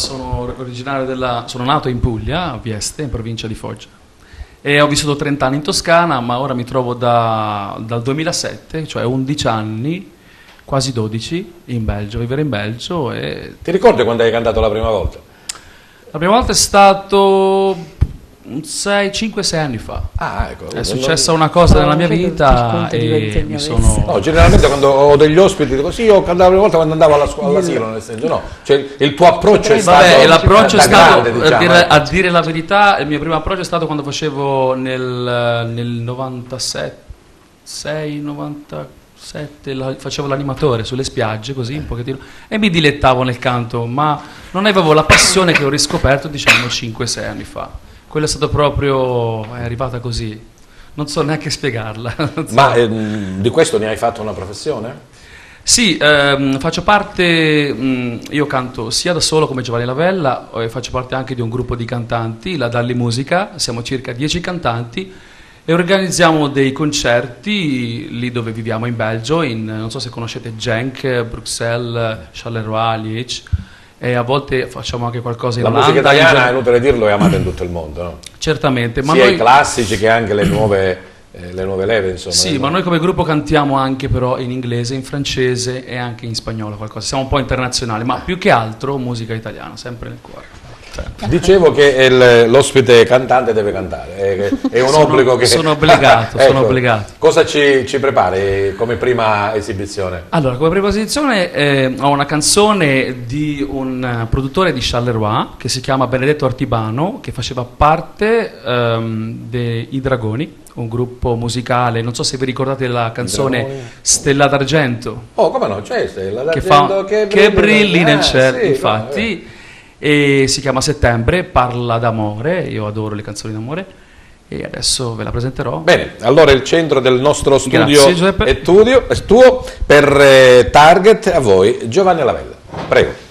originario sono nato in Puglia, a Vieste, in provincia di Foggia, e ho vissuto 30 anni in Toscana, ma ora mi trovo dal 2007, cioè 11 anni, quasi 12, in Belgio, vivere in Belgio. E ti ricordi quando hai cantato la prima volta? La prima volta è stato 5-6 anni fa. Ecco, è successa una cosa nella mia vita e mi sono... No, generalmente quando ho degli ospiti dico: sì, io cantavo la prima volta quando andavo all'asilo, nel senso, no, cioè il tuo approccio è stato... l'approccio è stato, grande, diciamo, a dire la verità, il mio primo approccio è stato quando facevo nel 97, facevo l'animatore sulle spiagge, così un pochettino, e mi dilettavo nel canto, ma non avevo la passione che ho riscoperto, diciamo, 5-6 anni fa. Quella è stata proprio, è arrivata così, non so neanche spiegarla. Ma di questo ne hai fatto una professione? Sì, faccio parte, io canto sia da solo come Giovanni Lavella, e faccio parte anche di un gruppo di cantanti, la Dalli Musica, siamo circa 10 cantanti, e organizziamo dei concerti lì dove viviamo in Belgio, non so se conoscete Genk, Bruxelles, Charleroi, Liège, e a volte facciamo anche qualcosa in Olanda. La musica italiana, è inutile dirlo, è amata in tutto il mondo, no? Certamente, ma sia i classici che anche le nuove leve, insomma. Sì, ma noi come gruppo cantiamo anche però in inglese, in francese e anche in spagnolo qualcosa. Siamo un po' internazionali, ma più che altro musica italiana, sempre nel cuore. Dicevo che l'ospite cantante deve cantare, è un obbligo che... Sono obbligato, ecco, sono obbligato. Cosa ci prepari come prima esibizione? Allora, come prima esibizione ho una canzone di un produttore di Charleroi che si chiama Benedetto Artibano, che faceva parte dei Dragoni, un gruppo musicale, non so se vi ricordate la canzone Stella d'Argento. Oh, come no, c'è Stella d'Argento che brilli nel cielo, sì, infatti... E si chiama Settembre, parla d'amore, io adoro le canzoni d'amore e adesso ve la presenterò. Bene, allora il centro del nostro studio Grazie, è tuo, per Target a voi Giovanni Lavella, prego.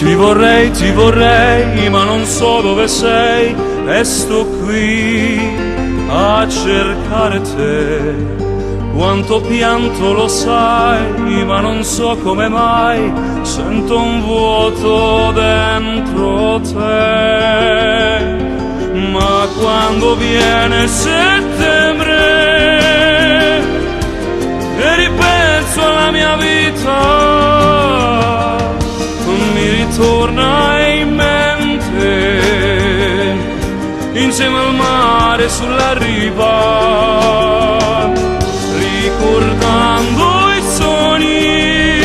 Ti vorrei, ma non so dove sei, e sto qui a cercare te. Quanto pianto lo sai, ma non so come mai, sento un vuoto dentro te. Ma quando viene settembre e ripenso alla mia vita, mi ritorna in mente, insieme al mare sulla riva, ricordando i sogni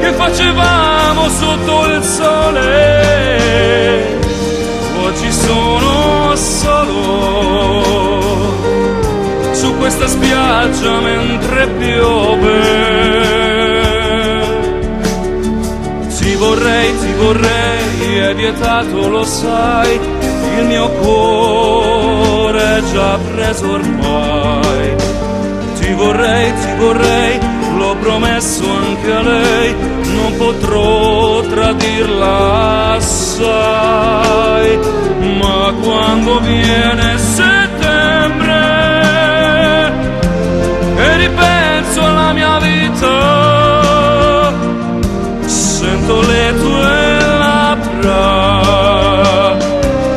che facevamo sotto il sole. Oggi sono solo su questa spiaggia mentre piove. Ti vorrei, è vietato, lo sai, il mio cuore è già preso ormai. Ti vorrei, l'ho promesso anche a lei, non potrò tradirla assai. Ma quando viene settembre e ripenso alla mia vita, sento le tue labbra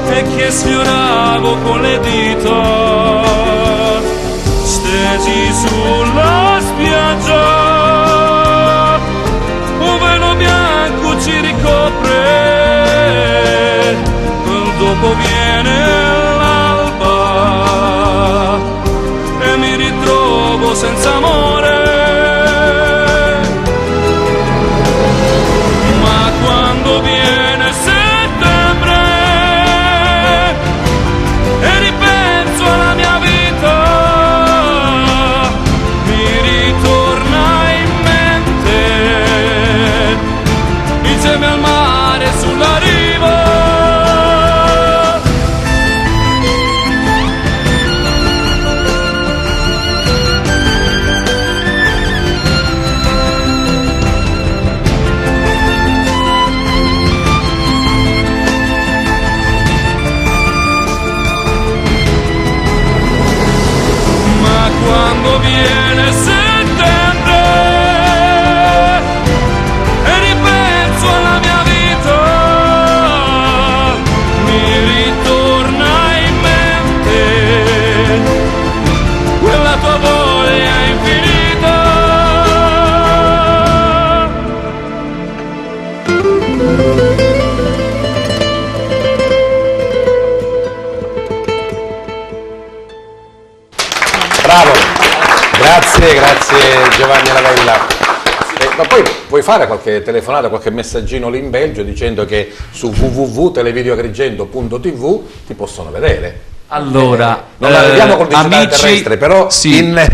e che sfioravo con le dita, stesi sulla spiaggia, un velo bianco ci ricopre. Dopo viene l'alba e mi ritrovo senza amore. Ma quando viene settembre e ripenso alla mia vita, mi ritorna in mente, insieme al mare sulla riva. Quando viene settembre e ripenso alla mia vita, mi ritorna in mente quella tua voglia infinita. Bravo, grazie Giovanni Lavella. Ma poi puoi fare qualche telefonata, qualche messaggino lì in Belgio dicendo che su www.televideoagrigento.tv ti possono vedere. Allora, non la vediamo col digitale amici, terrestre, però sì. in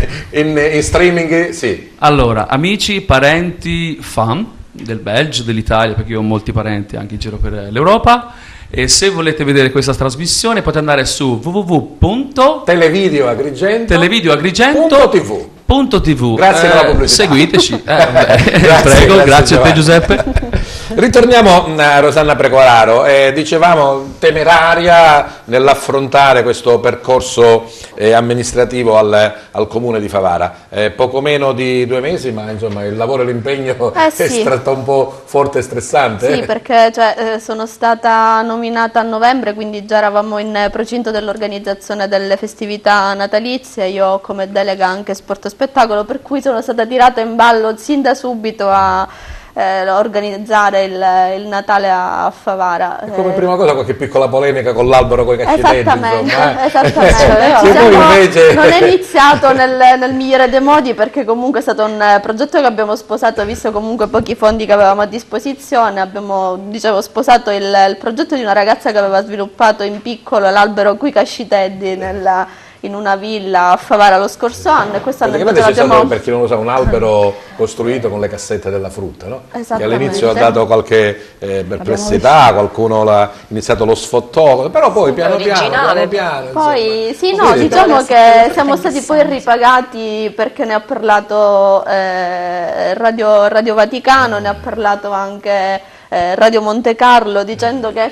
streaming sì. Allora, amici, parenti, fan del Belgio, dell'Italia, perché io ho molti parenti anche in giro per l'Europa. E se volete vedere questa trasmissione potete andare su www.televideoagrigento.tv. Grazie per la pubblicità. Seguiteci. Prego, grazie a te Giuseppe. Ritorniamo a Rosanna Precolaro. Dicevamo temeraria nell'affrontare questo percorso amministrativo al comune di Favara. Poco meno di 2 mesi, ma insomma il lavoro e l'impegno è stato un po' forte e stressante. Sì, perché sono stata nominata a novembre, quindi già eravamo in procinto dell'organizzazione delle festività natalizie. Io come delega anche sport e spettacolo, per cui sono stata tirata in ballo sin da subito a organizzare il Natale a Favara. E come prima cosa qualche piccola polemica con l'albero con i cacciatelli, esattamente. Non è iniziato nel migliore dei modi, perché comunque è stato un progetto che abbiamo sposato, visto comunque pochi fondi che avevamo a disposizione. Abbiamo sposato il progetto di una ragazza che aveva sviluppato in piccolo l'albero coi cascitelli in una villa a Favara lo scorso anno, e quest'anno invece c'è l'abbiamo... stato, per chi non lo sa, un albero costruito con le cassette della frutta, no? Che all'inizio ha Esattamente. dato qualche perplessità, qualcuno l'ha iniziato lo sfottò, però poi piano piano. Poi sì, insomma. no, diciamo che siamo stati poi ripagati perché ne ha parlato Radio Vaticano, ne ha parlato anche Radio Monte Carlo, dicendo che,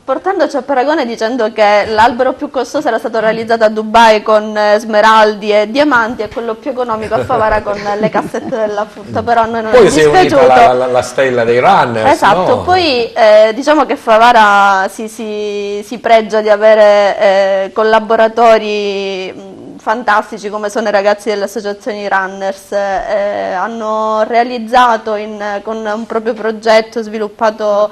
portandoci a paragone, dicendo che l'albero più costoso era stato realizzato a Dubai con smeraldi e diamanti, e quello più economico a Favara con le cassette della frutta. Però a noi non Poi è si è dispiaciuto. unita la stella dei runners, Esatto, no? poi diciamo che Favara si pregia di avere collaboratori fantastici come sono i ragazzi delle associazioni Runners. Hanno realizzato con un proprio progetto sviluppato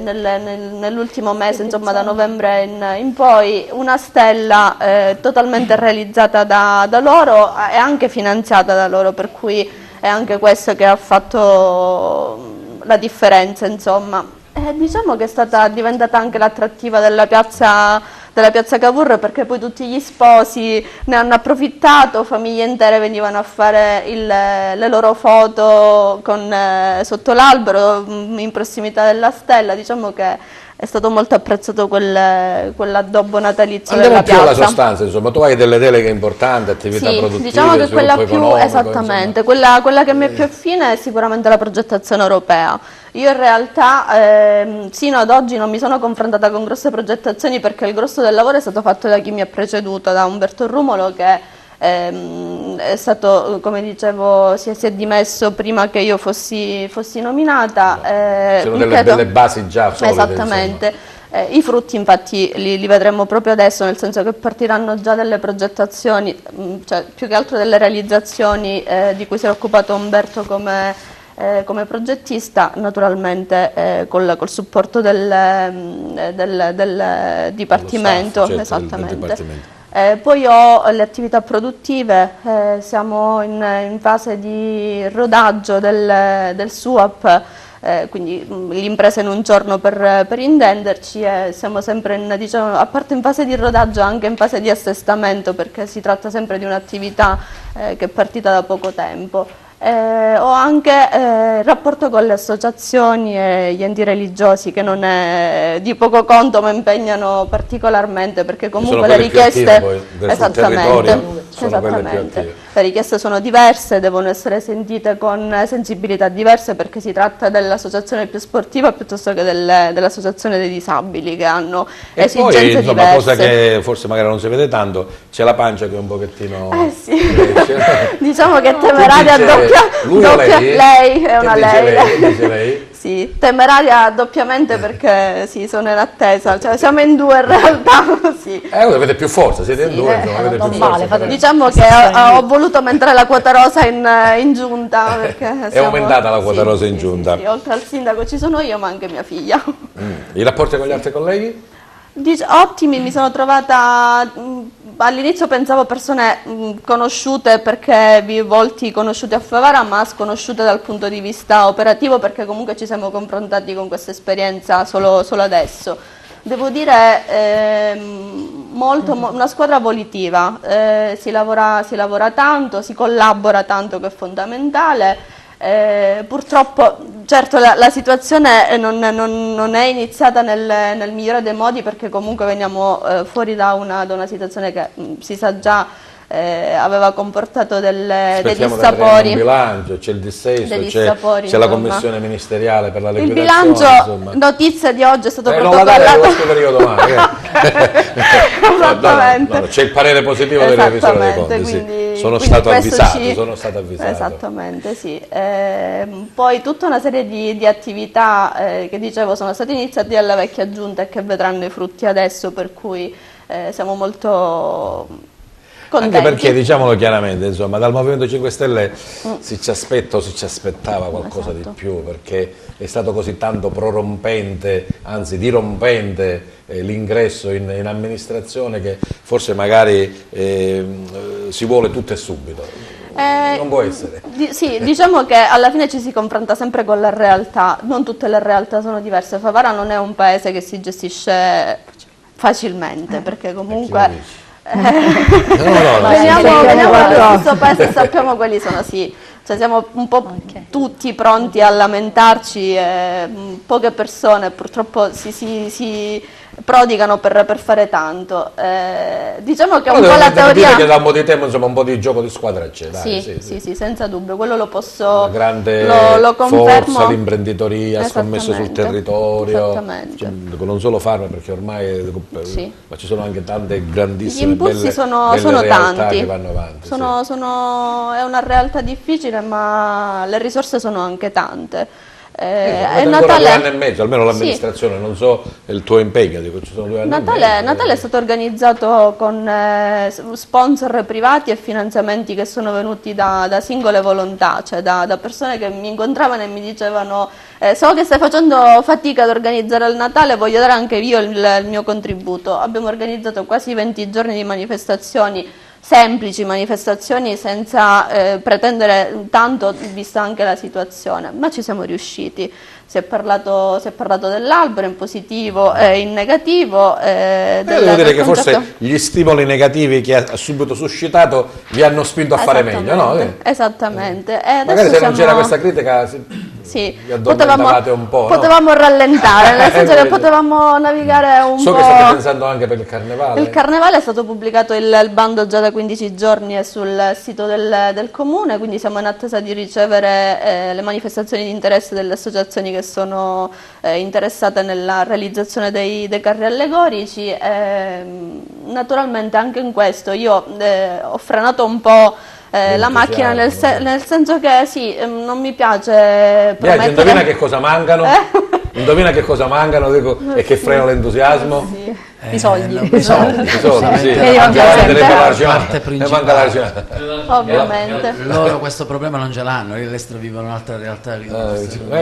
nell'ultimo mese, insomma da novembre in poi, una stella totalmente realizzata da loro e anche finanziata da loro, per cui è anche questo che ha fatto la differenza, insomma. Diciamo che è diventata anche l'attrattiva della piazza Cavour, perché poi tutti gli sposi ne hanno approfittato, famiglie intere venivano a fare le loro foto sotto l'albero in prossimità della stella. Diciamo che è stato molto apprezzato quell'addobbo natalizio Andiamo della più piazza. alla sostanza, insomma, tu hai delle deleghe importanti, attività produttive, diciamo che quella sviluppo più, economico, esattamente, quella che mi è più affine è sicuramente la progettazione europea. Io in realtà sino ad oggi non mi sono confrontata con grosse progettazioni, perché il grosso del lavoro è stato fatto da chi mi ha preceduto, da Umberto Rumolo, che è stato, come dicevo, si è dimesso prima che io fossi nominata. C'erano delle basi già solide. Esattamente. I frutti infatti li vedremo proprio adesso, nel senso che partiranno già delle progettazioni, cioè più che altro delle realizzazioni di cui si è occupato Umberto come progettista, naturalmente col supporto del Dipartimento. Certo, esattamente. del Dipartimento. Poi ho le attività produttive, siamo in fase di rodaggio del SUAP, quindi l'impresa in un giorno per intenderci, e siamo sempre diciamo, a parte in fase di rodaggio, anche in fase di assestamento, perché si tratta sempre di un'attività che è partita da poco tempo. Ho anche rapporto con le associazioni e gli enti religiosi, che non è di poco conto, ma impegnano particolarmente, perché comunque le richieste le richieste sono diverse, devono essere sentite con sensibilità diverse, perché si tratta dell'associazione più sportiva piuttosto che dell'associazione dei disabili, che hanno esigenze poi, insomma, diverse. cosa che forse magari non si vede tanto, c'è la pancia che è un pochettino... Sì. Diciamo che Temeraria lei è una lei. Dice lei? Sì, Temeraria doppiamente, perché sì, sono in attesa, cioè siamo in due in realtà. Sì. Avete più forza, siete in due, insomma, avete più forza. Diciamo che ho voluto aumentare la quota rosa in giunta, perché è aumentata la quota rosa in giunta. Sì, oltre al sindaco ci sono io, ma anche mia figlia. I rapporti con gli altri colleghi? Ottimi, mi sono trovata, all'inizio pensavo persone conosciute, perché volti conosciuti a Favara, ma sconosciute dal punto di vista operativo, perché comunque ci siamo confrontati con questa esperienza solo adesso. Devo dire una squadra volitiva, si lavora tanto, si collabora tanto, che è fondamentale. Purtroppo, certo, la situazione non è iniziata nel migliore dei modi, perché comunque veniamo fuori da una situazione che si sa già aveva comportato dei dissapori. Il bilancio, c'è il dissesto, c'è la commissione ministeriale per la liquidazione. Il bilancio, insomma. Notizia di oggi, è stato protocollato. Non lo scriverò io domani. Esattamente. No, c'è il parere positivo del revisore dei conti, quindi, sono quindi stato avvisato. Esattamente, sì. Poi tutta una serie di attività che dicevo sono state iniziate dalla vecchia giunta e che vedranno i frutti adesso, per cui siamo molto contenti. Anche perché, diciamolo chiaramente, insomma, dal Movimento 5 Stelle si ci aspettava qualcosa di più, perché è stato così tanto prorompente, anzi dirompente l'ingresso in amministrazione, che forse magari si vuole tutto e subito. Non può essere. Sì, diciamo che alla fine ci si confronta sempre con la realtà, non tutte le realtà sono diverse. Favara non è un paese che si gestisce facilmente, perché comunque Veniamo dallo stesso paese e sappiamo quali sono, sì. Cioè siamo un po' tutti pronti a lamentarci, poche persone purtroppo si prodigano per fare tanto. Diciamo che un po' la teoria... che da un po' di tempo, insomma, un po' di gioco di squadra c'è. Sì, senza dubbio, quello lo posso... Una grande lo confermo. forza, l'imprenditoria, scommesse sul territorio. Esattamente. Cioè, non solo farme, perché ormai... ma ci sono anche tante grandissime gli impulsi belle sono tanti. che vanno avanti. È una realtà difficile, ma le risorse sono anche tante. È Natale 2 anni e mezzo, almeno l'amministrazione, non so il tuo impegno, dico, ci sono 2 anni Natale è stato organizzato con sponsor privati e finanziamenti che sono venuti da singole volontà, cioè da persone che mi incontravano e mi dicevano so che stai facendo fatica ad organizzare il Natale, voglio dare anche io il mio contributo. Abbiamo organizzato quasi 20 giorni di manifestazioni, semplici manifestazioni, senza pretendere tanto, vista anche la situazione, ma ci siamo riusciti. Si è parlato dell'albero in positivo e in negativo. Devo dire che forse gli stimoli negativi che ha subito suscitato vi hanno spinto a fare meglio, no? Esattamente. Magari se non c'era questa critica sì, vi addormentavate un po', potevamo rallentare, nel senso che potevamo navigare un po'. So che state pensando anche per il Carnevale. Il Carnevale è stato pubblicato il bando già da 15 giorni sul sito del Comune, quindi siamo in attesa di ricevere le manifestazioni di interesse delle associazioni che sono interessate nella realizzazione dei carri allegorici. Naturalmente anche in questo io ho frenato un po' la macchina, nel senso che non mi piace promettere... Indovina che cosa mancano? Indovina che cosa mancano, dico, e che frena l'entusiasmo? I soldi. Sì. Ovviamente. Loro questo problema non ce l'hanno, all'estero vivono un'altra realtà.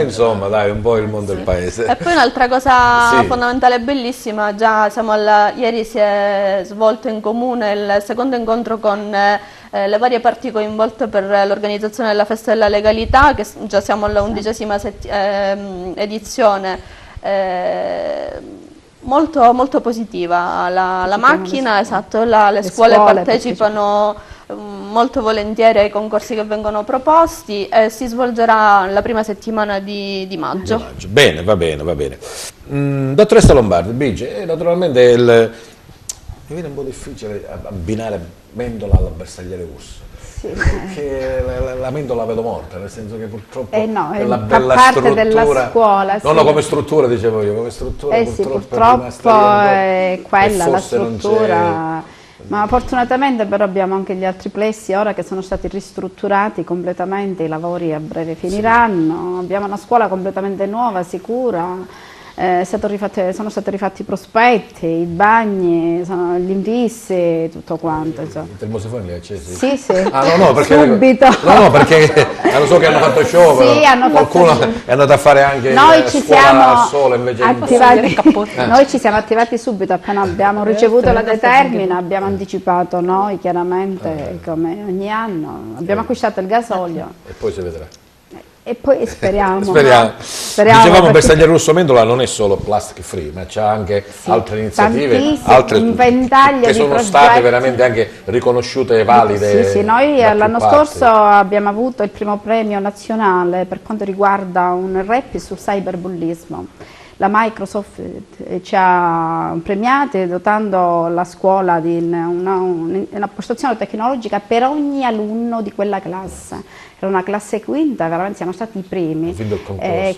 Insomma, dai, un po' il mondo del paese. E poi un'altra cosa fondamentale e bellissima, ieri si è svolto in comune il secondo incontro con le varie parti coinvolte per l'organizzazione della Festa della Legalità, che già siamo alla 11ª edizione. Molto, molto positiva la macchina, esatto, le scuole partecipano molto volentieri ai concorsi che vengono proposti e si svolgerà la prima settimana di maggio. Bene, va bene. Dottoressa Lombardi, Bige, naturalmente mi viene un po' difficile abbinare Mendola alla Bersagliere Urso. Perché la Mendola la vedo morta, nel senso che purtroppo è la bella parte struttura della scuola, non come struttura, dicevo io, come struttura purtroppo è quella la struttura, ma fortunatamente però abbiamo anche gli altri plessi ora che sono stati ristrutturati completamente, i lavori a breve finiranno, abbiamo una scuola completamente nuova, sicura. Sono stati rifatti i prospetti, i bagni, gli infissi, tutto quanto. I termosifoni li hai accesi? Sì. Perché subito. No, perché so che hanno fatto show, qualcuno è andato a fare anche scuola a sole invece Noi ci siamo attivati subito, appena abbiamo ricevuto la determina, abbiamo anticipato noi chiaramente, come ogni anno, abbiamo acquistato il gasolio. E poi si vedrà. E poi speriamo. Dicevamo Bersagliere Urso Mendola non è solo plastic free, ma c'ha anche altre iniziative, che sono state veramente anche riconosciute e valide. Sì, noi l'anno scorso abbiamo avuto il primo premio nazionale per quanto riguarda un rap sul cyberbullismo. La Microsoft ci ha premiati dotando la scuola di una postazione tecnologica per ogni alunno di quella classe. Era una classe quinta, veramente siamo stati i primi,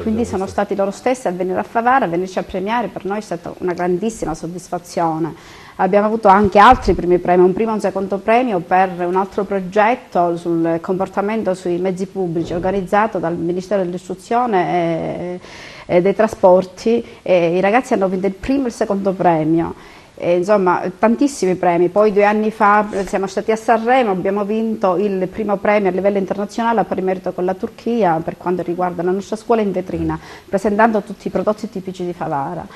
quindi sono stati loro stessi a venire a Favara, a venirci a premiare, per noi è stata una grandissima soddisfazione. Abbiamo avuto anche altri primi premi, un primo e un secondo premio per un altro progetto sul comportamento sui mezzi pubblici organizzato dal Ministero dell'Istruzione e dei Trasporti, e i ragazzi hanno vinto il primo e il secondo premio. Insomma, tantissimi premi. Poi 2 anni fa siamo stati a Sanremo, abbiamo vinto il primo premio a livello internazionale a pari merito con la Turchia per quanto riguarda la nostra scuola in vetrina, presentando tutti i prodotti tipici di Favara.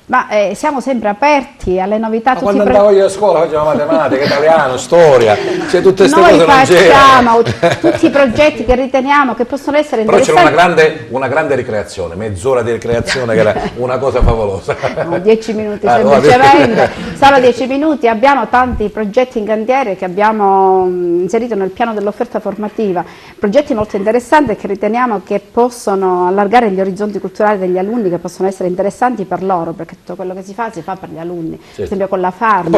Ma siamo sempre aperti alle novità. Quando andavo io a scuola facevo matematica, italiano, storia, tutte queste noi cose facciamo tutti i progetti che riteniamo che possono essere interessanti. Però c'era una grande ricreazione, mezz'ora di ricreazione che era una cosa favolosa. No, 10 minuti semplicemente. Solo 10 minuti. Abbiamo tanti progetti in cantiere che abbiamo inserito nel piano dell'offerta formativa, progetti molto interessanti che riteniamo che possono allargare gli orizzonti culturali degli alunni, che possono essere interessanti per loro, perché tutto quello che si fa per gli alunni, per esempio con la Farm.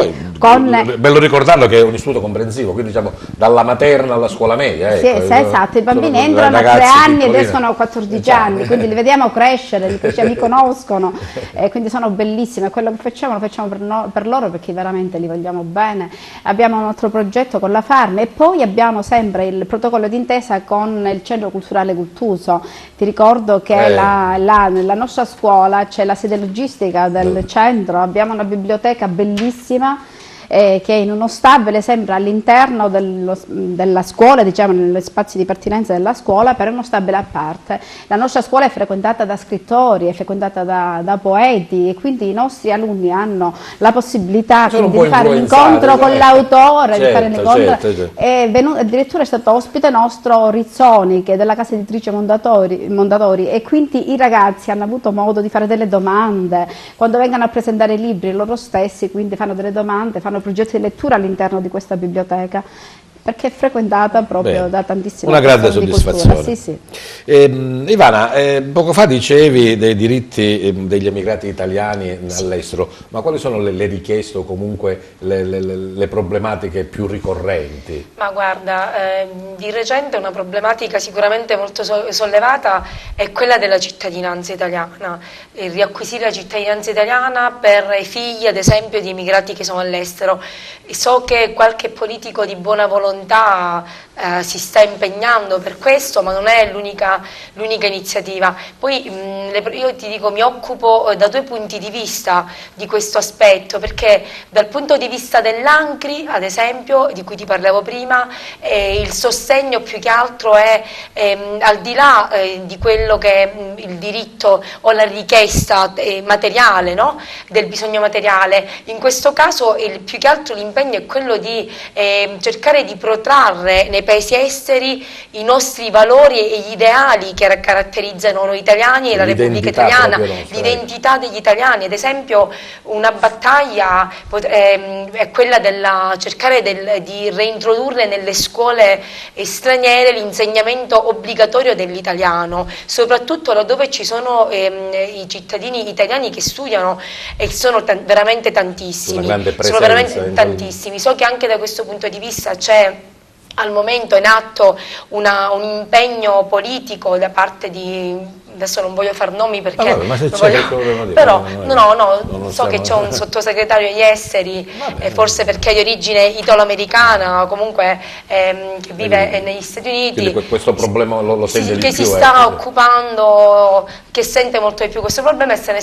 Bello ricordarlo che è un istituto comprensivo, quindi diciamo dalla materna alla scuola media. Sì, esatto, i bambini entrano a 3 anni ed escono a 14 anni, quindi li vediamo crescere, li conoscono, quindi sono bellissime. Quello che facciamo lo facciamo per loro, perché veramente li vogliamo bene. Abbiamo un altro progetto con la Farm e poi abbiamo sempre il protocollo d'intesa con il Centro Culturale Guttuso. Ti ricordo che nella nostra scuola c'è la sede logistica del centro, abbiamo una biblioteca bellissima che è in uno stabile sempre all'interno della scuola, diciamo negli spazi di pertinenza della scuola, per uno stabile a parte. La nostra scuola è frequentata da scrittori, è frequentata da poeti, e quindi i nostri alunni hanno la possibilità di fare un incontro con l'autore, di fare un incontro. Addirittura è stato ospite nostro Rizzoni, che è della casa editrice Mondadori, e quindi i ragazzi hanno avuto modo di fare delle domande quando vengono a presentare i libri loro stessi, quindi fanno delle domande, fanno progetti di lettura all'interno di questa biblioteca, perché è frequentata proprio da tantissime persone. Una grande soddisfazione. Sì, sì. Ivana, poco fa dicevi dei diritti degli emigrati italiani all'estero, ma quali sono le richieste o comunque le problematiche più ricorrenti? Ma guarda, di recente una problematica sicuramente molto sollevata è quella della cittadinanza italiana, riacquisire la cittadinanza italiana per i figli, ad esempio, di immigrati che sono all'estero. So che qualche politico di buona volontà si sta impegnando per questo, ma non è l'unica iniziativa. Poi io ti dico, mi occupo da 2 punti di vista di questo aspetto, perché dal punto di vista dell'ANCRI, ad esempio, di cui ti parlavo prima, il sostegno più che altro è al di là di quello che è il diritto o la richiesta materiale, no? Del bisogno materiale. In questo caso più che altro l'impegno è quello di cercare di protrarre nei paesi esteri i nostri valori e gli ideali che caratterizzano noi italiani e la Repubblica Italiana, l'identità degli italiani. Ad esempio, una battaglia è quella della cercare di reintrodurre nelle scuole straniere l'insegnamento obbligatorio dell'italiano, soprattutto laddove ci sono i cittadini italiani che studiano, e sono veramente tantissimi. Sono veramente tantissimi. So che anche da questo punto di vista c'è al momento in atto un impegno politico da parte di, adesso non voglio far nomi perché ma se c'è però so che c'è un sottosegretario agli esteri, forse perché è di origine italo-americana, comunque che vive negli Stati Uniti. Quindi questo problema lo sente di più, che si sta occupando, che sente molto di più questo problema e se ne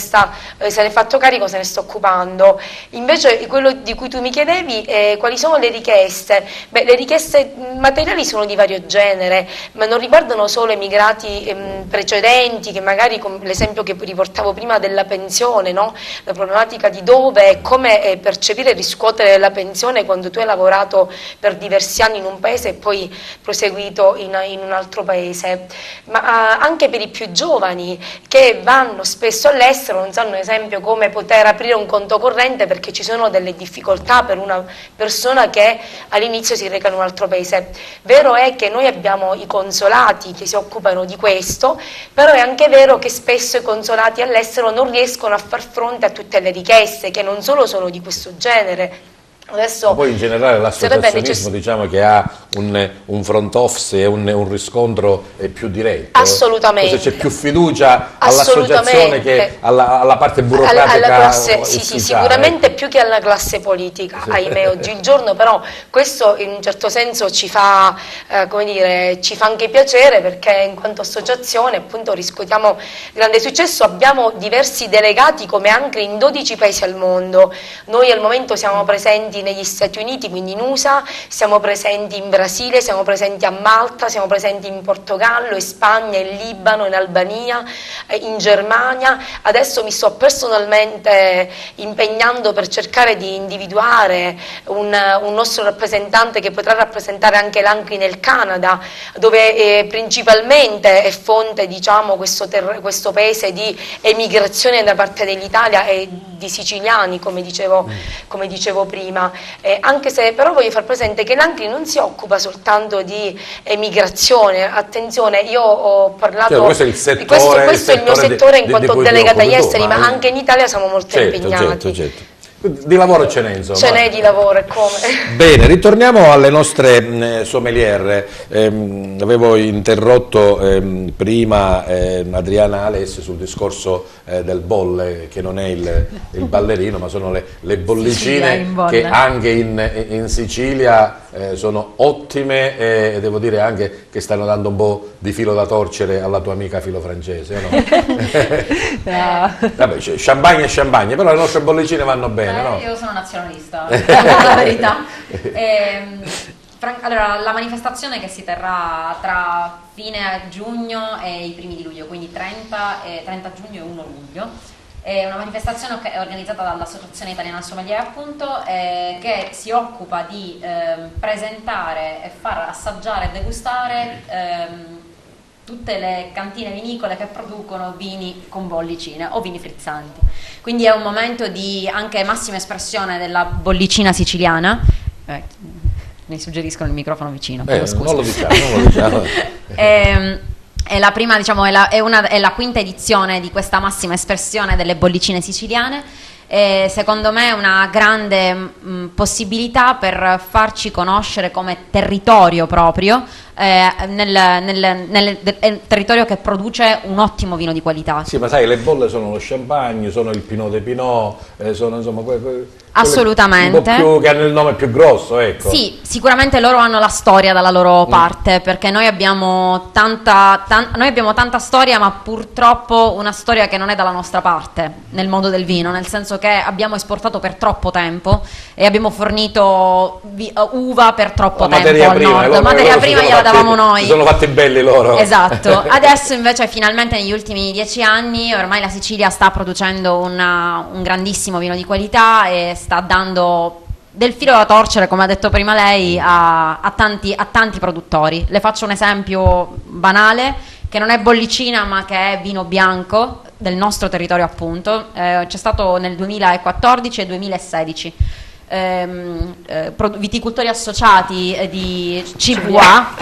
è fatto carico, se ne sta occupando. Invece quello di cui tu mi chiedevi, quali sono le richieste? Beh, le richieste materiali sono di vario genere, ma non riguardano solo emigrati precedenti, che magari, come l'esempio che riportavo prima della pensione, no? La problematica di dove e come percepire e riscuotere la pensione quando tu hai lavorato per diversi anni in un paese e poi proseguito in un altro paese, ma anche per i più giovani che vanno spesso all'estero, non sanno ad esempio come poter aprire un conto corrente perché ci sono delle difficoltà per una persona che all'inizio si reca in un altro paese. Vero è che noi abbiamo i consolati che si occupano di questo, però è anche vero che spesso i consolati all'estero non riescono a far fronte a tutte le richieste, che non solo sono di questo genere. Adesso poi in generale l'associazionismo diciamo che ha un front office e un riscontro più diretto. Assolutamente. C'è più fiducia all'associazione che alla parte burocratica. Alla classe, sì, sicuramente più che alla classe politica, ahimè oggigiorno, però questo in un certo senso ci fa, come dire, ci fa anche piacere, perché in quanto associazione appunto riscuotiamo grande successo, abbiamo diversi delegati come anche in 12 paesi al mondo. Noi al momento siamo presenti presenti negli Stati Uniti, quindi in USA, siamo presenti in Brasile, siamo presenti a Malta, siamo presenti in Portogallo, in Spagna, in Libano, in Albania, in Germania. Adesso mi sto personalmente impegnando per cercare di individuare un nostro rappresentante che potrà rappresentare anche l'ANCRI nel Canada, dove principalmente è fonte, diciamo, questo paese di emigrazione da parte dell'Italia e di siciliani, come dicevo prima, anche se però voglio far presente che l'ANCRI non si occupa soltanto di emigrazione. Attenzione, io ho parlato, questo è il settore, questo è il mio settore in quanto delegata agli esteri, ma è... anche in Italia siamo molto impegnati. Certo. Di lavoro ce n'è, insomma. Ce n'è di lavoro, e come? Bene, ritorniamo alle nostre sommelier. Avevo interrotto prima Adriana Alessi sul discorso del bolle, che non è il ballerino, ma sono le bollicine che anche in Sicilia sono ottime, e devo dire anche che stanno dando un po' di filo da torcere alla tua amica filofrancese, no? No. Vabbè, champagne e champagne, però le nostre bollicine vanno bene. No? Io sono nazionalista, la verità. Allora, la manifestazione che si terrà tra fine giugno e i primi di luglio, quindi 30 giugno e 1 luglio, è una manifestazione organizzata dall'Associazione Italiana Sommelier, appunto, che si occupa di presentare e far assaggiare e degustare tutte le cantine vinicole che producono vini con bollicine o vini frizzanti. Quindi è un momento di anche massima espressione della bollicina siciliana. Mi suggeriscono il microfono vicino. Non lo diciamo. È la prima, diciamo, è la quinta edizione di questa massima espressione delle bollicine siciliane. Secondo me è una grande possibilità per farci conoscere come territorio proprio, nel territorio che produce un ottimo vino di qualità. Sì, ma sai, le bolle sono lo champagne, sono il Pinot de Pinot, sono insomma assolutamente, un po' più, che hanno il nome più grosso, ecco. Sì, sicuramente loro hanno la storia dalla loro parte, perché noi abbiamo tanta storia, ma purtroppo una storia che non è dalla nostra parte nel mondo del vino, nel senso che abbiamo esportato per troppo tempo e abbiamo fornito uva per troppo tempo al nord. Materia prima gliela davamo noi. Si sono fatti belli loro. Esatto. Adesso invece finalmente negli ultimi 10 anni ormai la Sicilia sta producendo un grandissimo vino di qualità e sta dando del filo da torcere, come ha detto prima lei, a tanti produttori. Le faccio un esempio banale, che non è bollicina ma che è vino bianco del nostro territorio, appunto. C'è stato nel 2014 e 2016 viticoltori associati di CVA,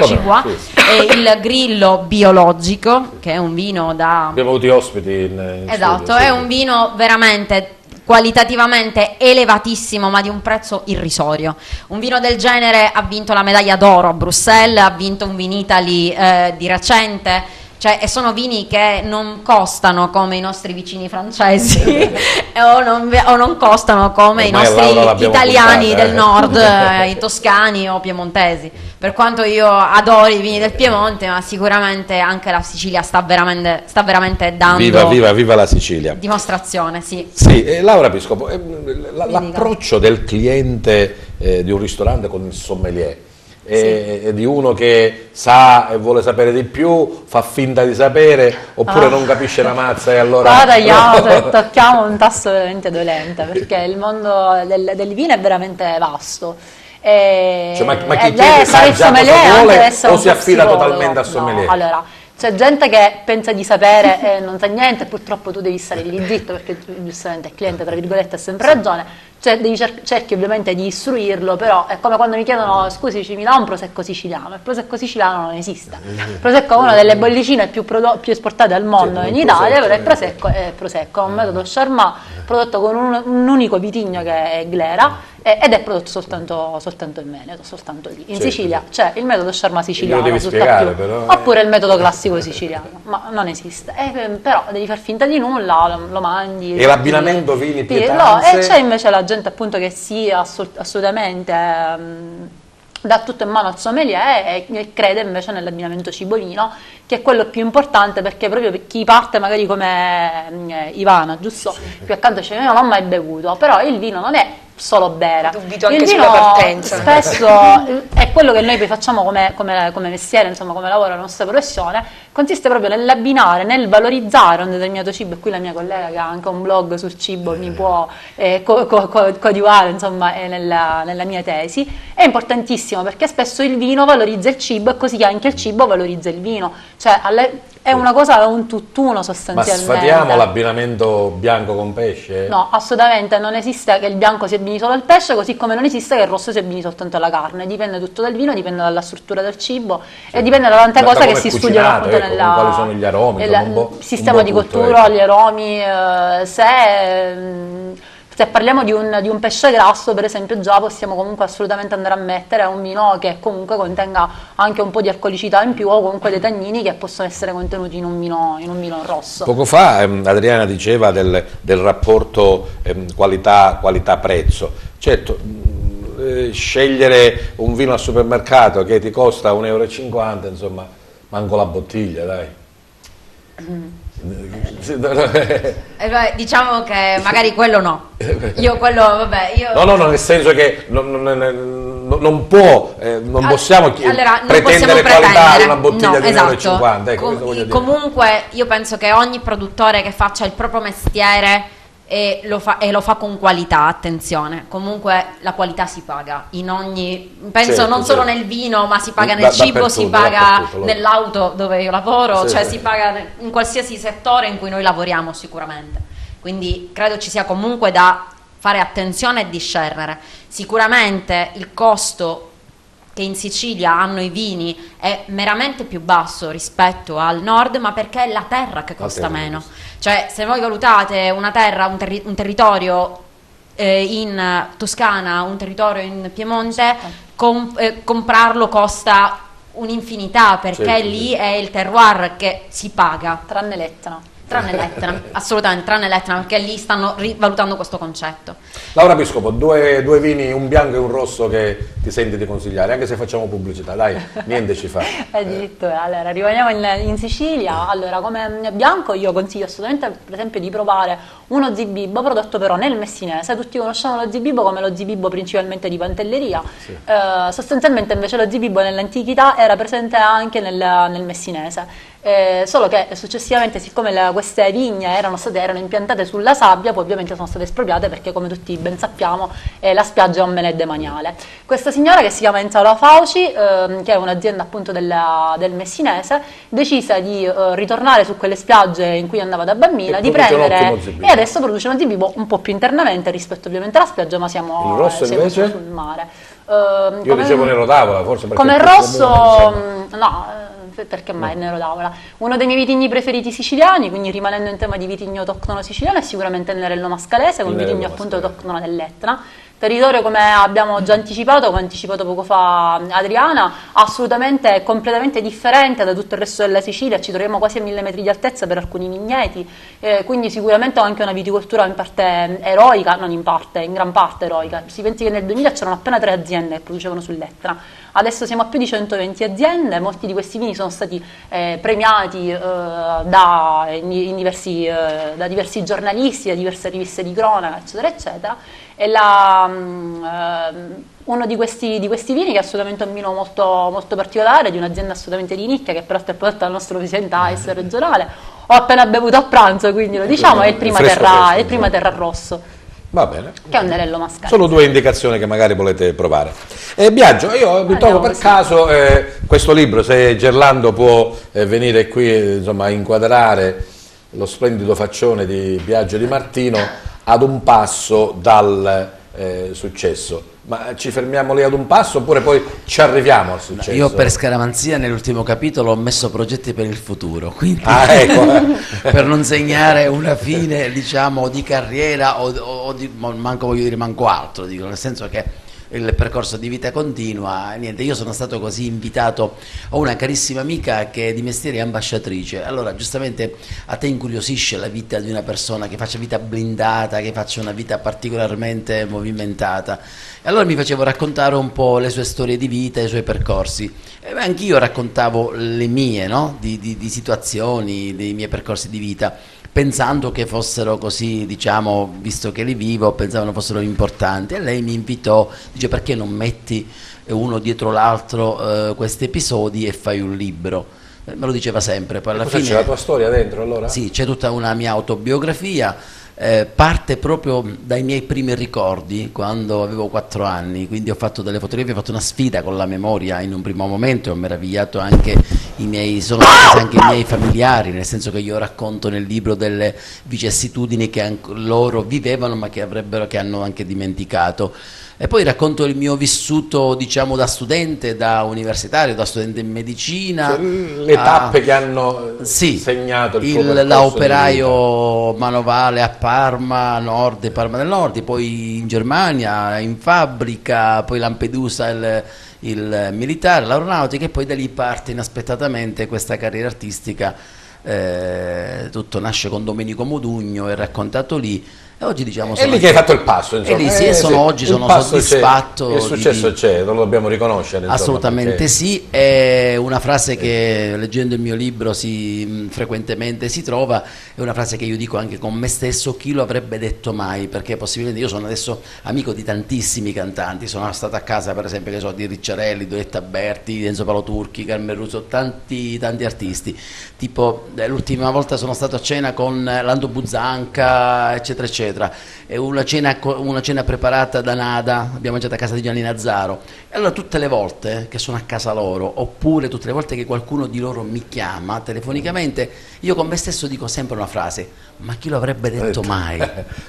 il Grillo Biologico, che è un vino da... Abbiamo avuto ospiti in esatto, studio, è un vino veramente qualitativamente elevatissimo, ma di un prezzo irrisorio. Un vino del genere ha vinto la medaglia d'oro a Bruxelles, ha vinto un Vinitaly di recente. Cioè, e sono vini che non costano come i nostri vicini francesi o non costano come i nostri italiani del nord, i toscani o piemontesi. Per quanto io adori i vini del Piemonte, ma sicuramente anche la Sicilia sta veramente dando viva la Sicilia. Dimostrazione, sì. Sì, Laura Piscopo, l'approccio del cliente di un ristorante con il sommelier, sì, di uno che sa e vuole sapere di più, fa finta di sapere, oppure non capisce la mazza e allora... Qua tocchiamo un tasto veramente dolente, perché il mondo del vino è veramente vasto. Ma chi chiede sa già cosa vuole o si affida totalmente al sommelier? No, allora, c'è gente che pensa di sapere e non sa niente, purtroppo tu devi stare lì zitto, perché giustamente il cliente, tra virgolette, ha sempre ragione. Cioè, cerchi ovviamente di istruirlo, però è come quando mi chiedono: scusi, mi dà un prosecco siciliano? Il prosecco siciliano non esiste. Il prosecco è una delle bollicine più esportate al mondo in Italia, però il prosecco è prosecco, è un metodo Charmat prodotto con un unico vitigno che è Glera, ed è prodotto soltanto in Veneto, soltanto lì. In Sicilia c'è il metodo Charmat siciliano, devi spiegare, però, oppure il metodo classico siciliano, ma non esiste. Però devi far finta di nulla, lo mangi. E l'abbinamento vini, pietanze? E c'è invece la gente appunto che si assolutamente dà tutto in mano al sommelier e crede invece nell'abbinamento cibo-vino, che è quello più importante, perché proprio per chi parte magari come Ivana, giusto? Più accanto dice: io non ho mai bevuto, però il vino non è solo bere. Dubito anche il vino sulla partenza. spesso è quello che noi poi facciamo come mestiere, insomma come lavoro, la nostra professione, consiste proprio nell'abbinare, nel valorizzare un determinato cibo, e qui la mia collega che ha anche un blog sul cibo mi può coadiuvare insomma nella mia tesi. È importantissimo perché spesso il vino valorizza il cibo e così anche il cibo valorizza il vino, cioè è una cosa, è un tutt'uno sostanzialmente. Ma sfatiamo l'abbinamento bianco con pesce? No, assolutamente, non esiste che il bianco si abbini solo al pesce, così come non esiste che il rosso si abbini soltanto alla carne. Dipende tutto dal vino, dipende dalla struttura del cibo e dipende da tante cose che si studiano appunto quali sono gli aromi, il sistema di cottura, gli aromi, se parliamo di un pesce grasso, per esempio, già possiamo comunque assolutamente andare a mettere un vino che comunque contenga anche un po' di alcolicità in più o comunque dei tannini che possono essere contenuti in un vino rosso. Poco fa Adriana diceva del rapporto qualità-prezzo. Certo, scegliere un vino al supermercato che ti costa 1,50 euro, insomma, manco la bottiglia, dai. Diciamo che magari quello no. Io quello, vabbè, No, nel senso che non possiamo pretendere qualità di una bottiglia di 1,50 euro. Comunque io penso che ogni produttore che faccia il proprio mestiere e lo fa con qualità, attenzione, comunque la qualità si paga in ogni, penso non solo nel vino, ma si paga nel cibo, si paga nell'auto dove io lavoro, cioè si paga in qualsiasi settore in cui noi lavoriamo sicuramente, quindi credo ci sia comunque da fare attenzione e discernere. Sicuramente il costo che in Sicilia hanno i vini è meramente più basso rispetto al nord, ma perché è la terra che costa meno. Cioè, se voi valutate una terra, un territorio in Toscana, un territorio in Piemonte, comprarlo costa un'infinità, perché lì è il terroir che si paga. Tranne l'Etna. Assolutamente, tranne l'Etna, perché lì stanno rivalutando questo concetto. Laura Piscopo, due vini, un bianco e un rosso che ti senti di consigliare, anche se facciamo pubblicità, dai, niente ci fa. Addirittura, allora, rimaniamo in Sicilia. Allora, come bianco io consiglio assolutamente, per esempio, di provare uno Zibibbo, prodotto però nel messinese. Tutti conosciamo lo Zibibbo come lo Zibibbo principalmente di Pantelleria, sostanzialmente invece lo Zibibbo nell'antichità era presente anche nel messinese. Solo che successivamente, siccome queste vigne erano impiantate sulla sabbia, poi ovviamente sono state espropriate perché, come tutti ben sappiamo, la spiaggia è un menè demaniale. Questa signora, che si chiama Enzaola Fauci, che è un'azienda appunto del messinese, decise di ritornare su quelle spiagge in cui andava da bambina, di prendere, e adesso produce uno Zibibbo un po' più internamente rispetto ovviamente alla spiaggia, ma siamo sul mare. Io dicevo nero tavola, forse perché come rosso, no, perché mai nero tavola? Uno dei miei vitigni preferiti siciliani, quindi rimanendo in tema di vitigno autoctono siciliano, è sicuramente il Nerello Mascalese, un vitigno appunto autoctono dell'Etna. Territorio, come abbiamo già anticipato, come ha anticipato poco fa Adriana, assolutamente completamente differente da tutto il resto della Sicilia. Ci troviamo quasi a 1000 metri di altezza per alcuni vigneti, quindi sicuramente anche una viticoltura in parte eroica, non in parte, in gran parte eroica. Si pensi che nel 2000 c'erano appena 3 aziende che producevano sull'Etna, adesso siamo a più di 120 aziende, molti di questi vini sono stati premiati da diversi giornalisti, da diverse riviste di cronaca, eccetera, eccetera. E uno di questi vini, che è assolutamente un vino molto, molto particolare, di un'azienda assolutamente di nicchia, che peraltro è prodotta dal nostro presidente AIS regionale, ho appena bevuto a pranzo, quindi lo diciamo, è il Prima Terra Rosso. Va bene. Che è un Nerello Mascalese. Sono 2 indicazioni che magari volete provare. Biagio, io mi trovo per caso questo libro, se Gerlando può venire qui insomma, a inquadrare lo splendido faccione di Biagio Di Martino, ad un passo dal successo. Ma ci fermiamo lì ad un passo oppure poi ci arriviamo al successo? Io per Scaramanzia nell'ultimo capitolo ho messo progetti per il futuro, quindi per non segnare una fine, diciamo, di carriera o di, manco voglio dire manco altro, dico, nel senso che il percorso di vita continua, niente, io sono stato così invitato, ho una carissima amica che di mestiere è ambasciatrice, allora giustamente a te incuriosisce la vita di una persona che faccia vita blindata, che faccia una vita particolarmente movimentata, e allora mi facevo raccontare un po' le sue storie di vita, i suoi percorsi, e anch'io raccontavo le mie, no? di situazioni, dei miei percorsi di vita, pensando che fossero così, diciamo, visto che li vivo, pensavano fossero importanti, e lei mi invitò, dice: perché non metti uno dietro l'altro questi episodi e fai un libro? Me lo diceva sempre, poi alla fine... C'è la tua storia dentro allora? Sì, c'è tutta una mia autobiografia, parte proprio dai miei primi ricordi quando avevo 4 anni, quindi ho fatto delle fotografie, ho fatto una sfida con la memoria in un primo momento, ho meravigliato anche sono stati anche i miei familiari, nel senso che io racconto nel libro delle vicissitudini che loro vivevano ma che hanno anche dimenticato. E poi racconto il mio vissuto, diciamo, da studente, da universitario, da studente in medicina. Le tappe che hanno segnato il tuo percorso da operaio manovale a Parma Nord, Parma del Nord, poi in Germania, in fabbrica, poi Lampedusa, il militare, l'aeronautica, e poi da lì parte inaspettatamente questa carriera artistica. Tutto nasce con Domenico Modugno, è raccontato lì. E oggi, diciamo, è lì che hai fatto il passo, insomma. E lì oggi sono soddisfatto. Il successo c'è, lo dobbiamo riconoscere. Insomma, assolutamente perché... sì, è una frase che leggendo il mio libro frequentemente si trova, è una frase che io dico anche con me stesso: chi lo avrebbe detto mai? Perché possibilmente io sono adesso amico di tantissimi cantanti, sono stato a casa per esempio di Ricciarelli, Doretta Berti, Enzo Paolo Turchi, Carmen Russo, tanti artisti, tipo l'ultima volta sono stato a cena con Lando Buzzanca, eccetera eccetera. È una cena preparata da Nada, abbiamo mangiato a casa di Gianni Nazzaro, e allora tutte le volte che sono a casa loro, oppure tutte le volte che qualcuno di loro mi chiama telefonicamente, io con me stesso dico sempre una frase: ma chi lo avrebbe detto mai?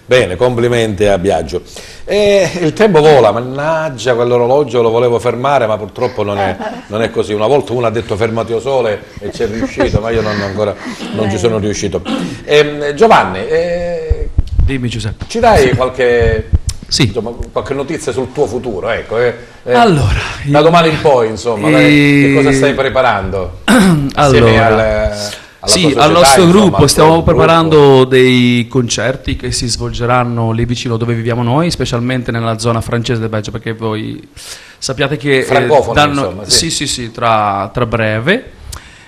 Bene, complimenti a Biagio. Il tempo vola, mannaggia, quell'orologio lo volevo fermare, ma purtroppo non è così. Una volta uno ha detto fermati o sole e ci è riuscito, ma io non ci sono riuscito. Giovanni, dimmi Giuseppe. Ci dai qualche notizia sul tuo futuro? Ecco, allora, da domani in poi, insomma, che cosa stai preparando? Allora, al nostro gruppo stiamo preparando dei concerti che si svolgeranno lì vicino dove viviamo noi, specialmente nella zona francese del Belgio, perché voi sappiate che insomma, sì, tra breve.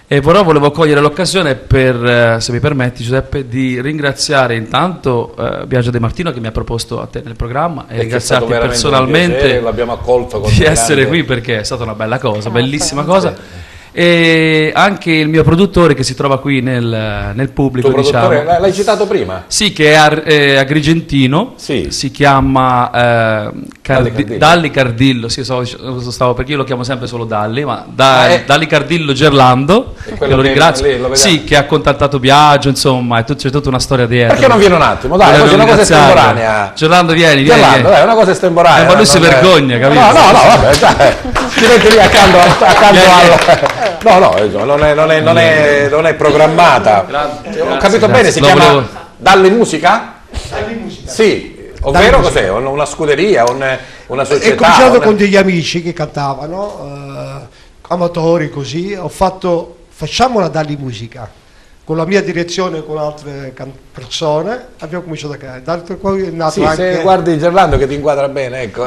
E volevo cogliere l'occasione per, se mi permetti Giuseppe, di ringraziare intanto Biagio De Martino che mi ha proposto a te nel programma e ringraziarti personalmente l'abbiamo accolto con di essere qui, perché è stata una bella cosa, bellissima cosa. E anche il mio produttore che si trova qui nel pubblico. Il tuo produttore, l'hai citato prima? Sì, che è Agrigentino, si chiama Dalli Cardillo, perché io lo chiamo sempre solo Dalli, ma Dalli Cardillo Gerlando, che lo ringrazio, che ha contattato Biagio, insomma, c'è tutta una storia dietro. Perché non viene un attimo? Dai, è una cosa estemporanea. Gerlando, vieni. Dai, è una cosa estemporanea. Ma lui si vergogna, capito? No, vabbè, dai, ti metti lì accanto al... No, non è programmata. Ho capito bene, si chiama Dalli Musica? Dalli Musica. Sì, ovvero cos'è? Una scuderia, una società? Ho cominciato con degli amici che cantavano, amatori così, facciamo una Dalli Musica. Con la mia direzione e con altre persone abbiamo cominciato a cantare. Poi è nato anche... se guardi Gerlando che ti inquadra bene, ecco.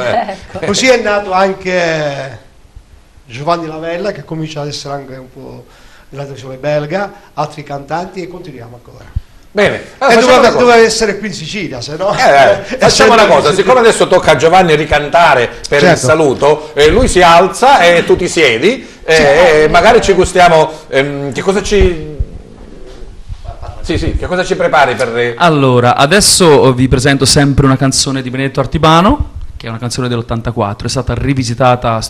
Così è nato anche Giovanni Lavella, che comincia ad essere anche un po' nella versione belga, altri cantanti, e continuiamo ancora. Bene, allora doveva essere qui in Sicilia, se no... facciamo una cosa, siccome adesso tocca a Giovanni ricantare per il saluto, lui si alza e tu ti siedi, magari ci gustiamo, che cosa ci prepari per... Allora, adesso vi presento sempre una canzone di Benedetto Artibano, che è una canzone dell'84, è stata rivisitata,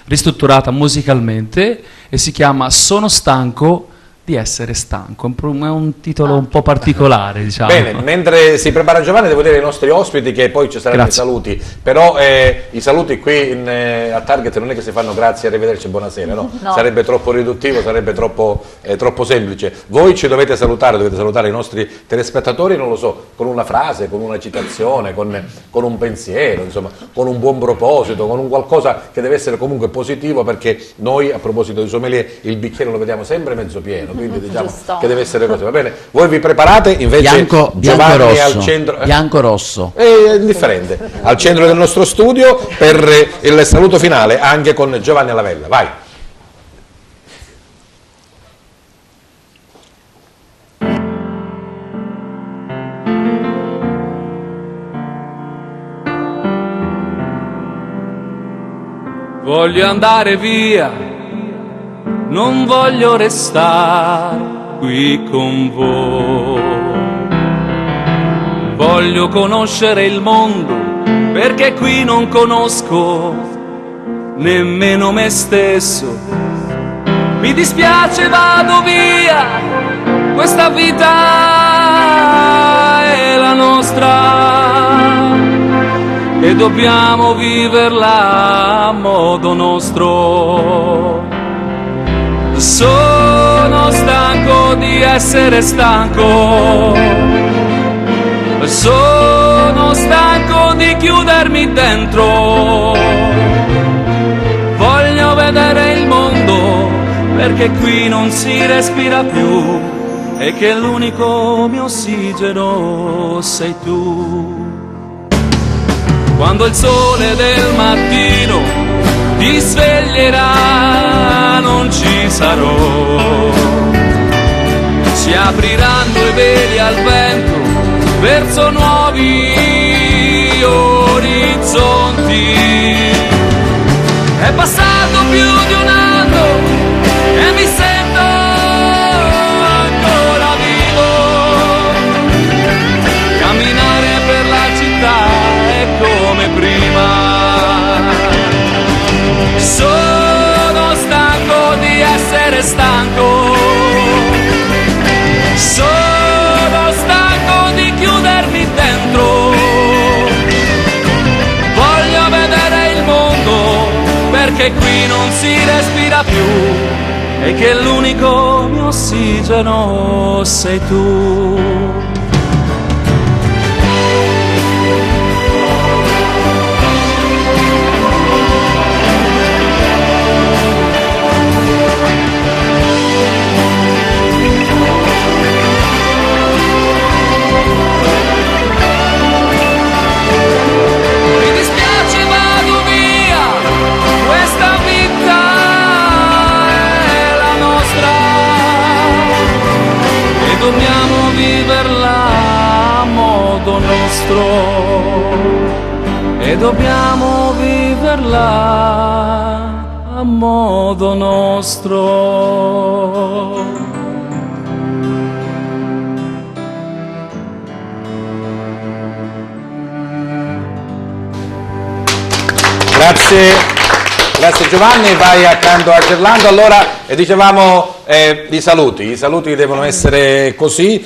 ristrutturata musicalmente e si chiama Sono stanco di essere stanco. È un titolo un po' particolare, diciamo. Bene, mentre si prepara Giovanni devo dire ai nostri ospiti che poi ci saranno i saluti, però i saluti qui a Target non è che si fanno grazie, arrivederci, buonasera, no? Sarebbe troppo riduttivo, sarebbe troppo semplice. Voi ci dovete salutare i nostri telespettatori, non lo so, con una frase, con una citazione, con un pensiero, insomma, con un buon proposito, con un qualcosa che deve essere comunque positivo, perché noi, a proposito di sommelier, il bicchiere lo vediamo sempre mezzo pieno, quindi diciamo che deve essere così, va bene? Voi vi preparate, invece Giovanni è al centro, bianco-rosso, è indifferente, al centro del nostro studio per il saluto finale anche con Giovanni Lavella, vai. voglio andare via, non voglio restare qui con voi. Voglio conoscere il mondo, perché qui non conosco nemmeno me stesso. Mi dispiace, vado via, questa vita è la nostra e dobbiamo viverla a modo nostro. Sono stanco di essere stanco, sono stanco di chiudermi dentro. Voglio vedere il mondo, perché qui non si respira più e che l'unico mio ossigeno sei tu. Quando il sole del mattino ti sveglierà non ci sarò, si apriranno i veli al vento verso nuovi orizzonti. È passato più di un anno e mi sento ancora vivo. Camminare per la città è come prima. Sono stanco di essere stanco, sono stanco di chiudermi dentro. Voglio vedere il mondo, perché qui non si respira più e che l'unico mio ossigeno sei tu. Dobbiamo viverla a modo nostro e dobbiamo viverla a modo nostro. Grazie. Grazie Giovanni, vai accanto a Gerlando. Allora, dicevamo i saluti devono essere così,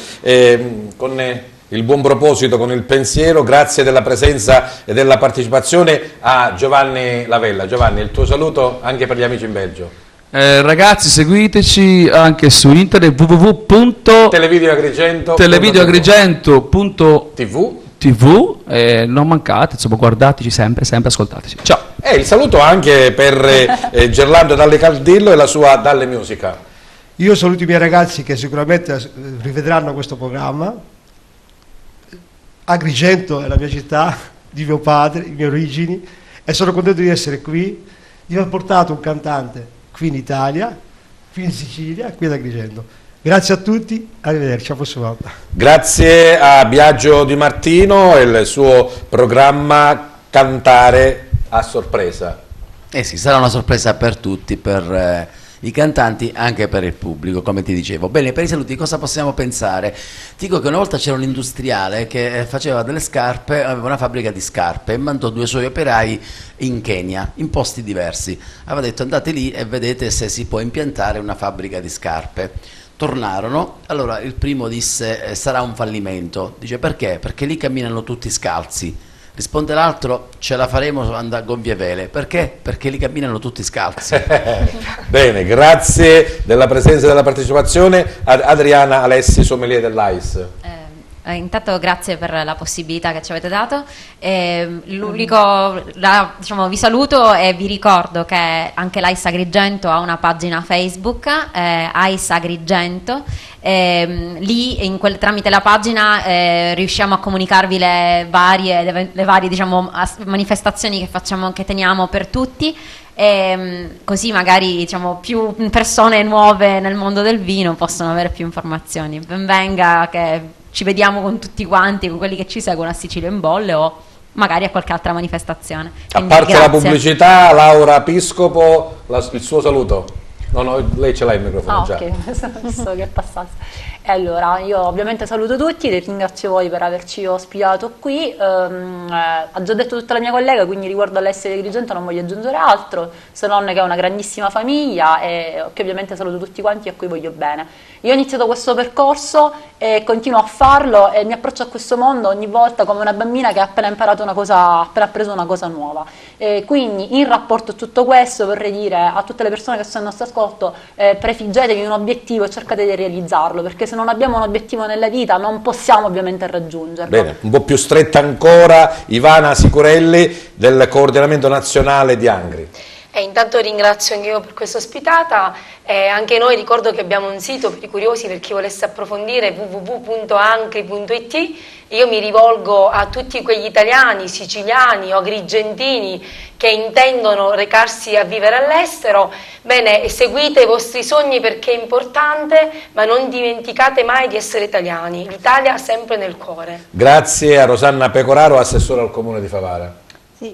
con il buon proposito, con il pensiero. Grazie della presenza e della partecipazione a Giovanni Lavella. Giovanni, il tuo saluto anche per gli amici in Belgio. Ragazzi, seguiteci anche su internet www.televideoagrigento.tv. Non mancate, insomma, guardateci sempre, ascoltateci. Ciao. E il saluto anche per Gerlando Dalle Caldillo e la sua Dalle Musica. Io saluto i miei ragazzi che sicuramente rivedranno questo programma. Agrigento è la mia città, di mio padre, le mie origini, e sono contento di essere qui, di aver portato un cantante qui in Italia, qui in Sicilia, qui ad Agrigento. Grazie a tutti, arrivederci, a prossima volta. Grazie a Biagio Di Martino e il suo programma Cantare a sorpresa. Sì, sarà una sorpresa per tutti, per i cantanti, anche per il pubblico, come ti dicevo. Bene, per i saluti cosa possiamo pensare? Ti dico che una volta c'era un industriale che faceva delle scarpe, aveva una fabbrica di scarpe e mandò 2 suoi operai in Kenya, in posti diversi. Aveva detto: andate lì e vedete se si può impiantare una fabbrica di scarpe. Tornarono, allora il primo disse: sarà un fallimento. Dice: perché? Perché lì camminano tutti scalzi. Risponde l'altro: ce la faremo a gonfie vele. Perché? Perché lì camminano tutti scalzi. Bene, grazie della presenza e della partecipazione ad Adriana Alessi, sommelier dell'AIS. Intanto grazie per la possibilità che ci avete dato. Vi saluto e vi ricordo che anche l'AIS Agrigento ha una pagina Facebook, AIS Agrigento. Lì tramite la pagina riusciamo a comunicarvi le varie manifestazioni che facciamo, che teniamo per tutti, così magari più persone nuove nel mondo del vino possono avere più informazioni. Ben venga che ci vediamo con tutti quanti, con quelli che ci seguono a Sicilia in Bolle o magari a qualche altra manifestazione. Quindi, a parte la grazie. pubblicità, Laura Piscopo, il suo saluto. No, lei ce l'ha il microfono già. Ok, visto che passasse. E allora, io ovviamente saluto tutti, ringrazio voi per averci ospitato qui. Ha già detto tutta la mia collega, quindi riguardo all'essere dirigente non voglio aggiungere altro, se non che è una grandissima famiglia e che ovviamente saluto tutti quanti e a cui voglio bene. Io ho iniziato questo percorso e continuo a farlo e mi approccio a questo mondo ogni volta come una bambina che ha appena imparato una cosa, appena appreso una cosa nuova. Quindi in rapporto a tutto questo vorrei dire a tutte le persone che sono al nostro ascolto, prefiggetevi un obiettivo e cercate di realizzarlo, perché se non abbiamo un obiettivo nella vita non possiamo ovviamente raggiungerlo. Bene, un po' più stretta ancora Ivana Sicurelli del Coordinamento Nazionale di Angri. Intanto ringrazio anche io per questa ospitata e anche noi ricordo che abbiamo un sito per i curiosi, per chi volesse approfondire, www.ancri.it. Io mi rivolgo a tutti quegli italiani, siciliani o agrigentini che intendono recarsi a vivere all'estero. Bene, seguite i vostri sogni perché è importante, ma non dimenticate mai di essere italiani. L'Italia sempre nel cuore. Grazie a Rosanna Pecoraro, assessore al Comune di Favara.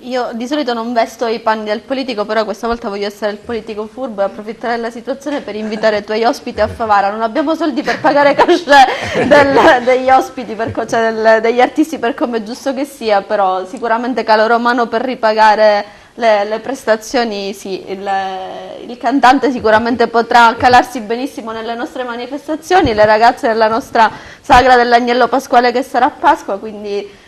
Io di solito non vesto i panni del politico, però questa volta voglio essere il politico furbo e approfittare della situazione per invitare i tuoi ospiti a Favara. Non abbiamo soldi per pagare cachet degli ospiti, cioè degli artisti per come è giusto che sia, però sicuramente caloro mano per ripagare le prestazioni, sì, il cantante sicuramente potrà calarsi benissimo nelle nostre manifestazioni, le ragazze della nostra sagra dell'Agnello Pasquale che sarà a Pasqua, quindi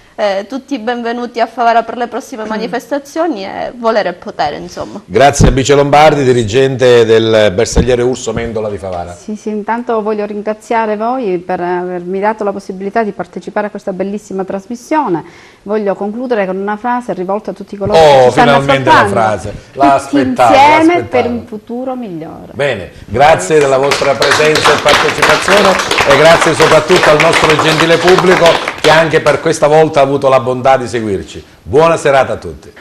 tutti benvenuti a Favara per le prossime manifestazioni e volere e potere, insomma. Grazie a Bice Lombardi, dirigente del Bersagliere Urso Mendola di Favara. Sì, intanto voglio ringraziare voi per avermi dato la possibilità di partecipare a questa bellissima trasmissione. Voglio concludere con una frase rivolta a tutti coloro che ci stanno ascoltando. Finalmente la frase, l'aspettavo. Insieme per un futuro migliore. Bene, grazie della vostra presenza e partecipazione e grazie soprattutto al nostro gentile pubblico che anche per questa volta ha avuto la bontà di seguirci. Buona serata a tutti.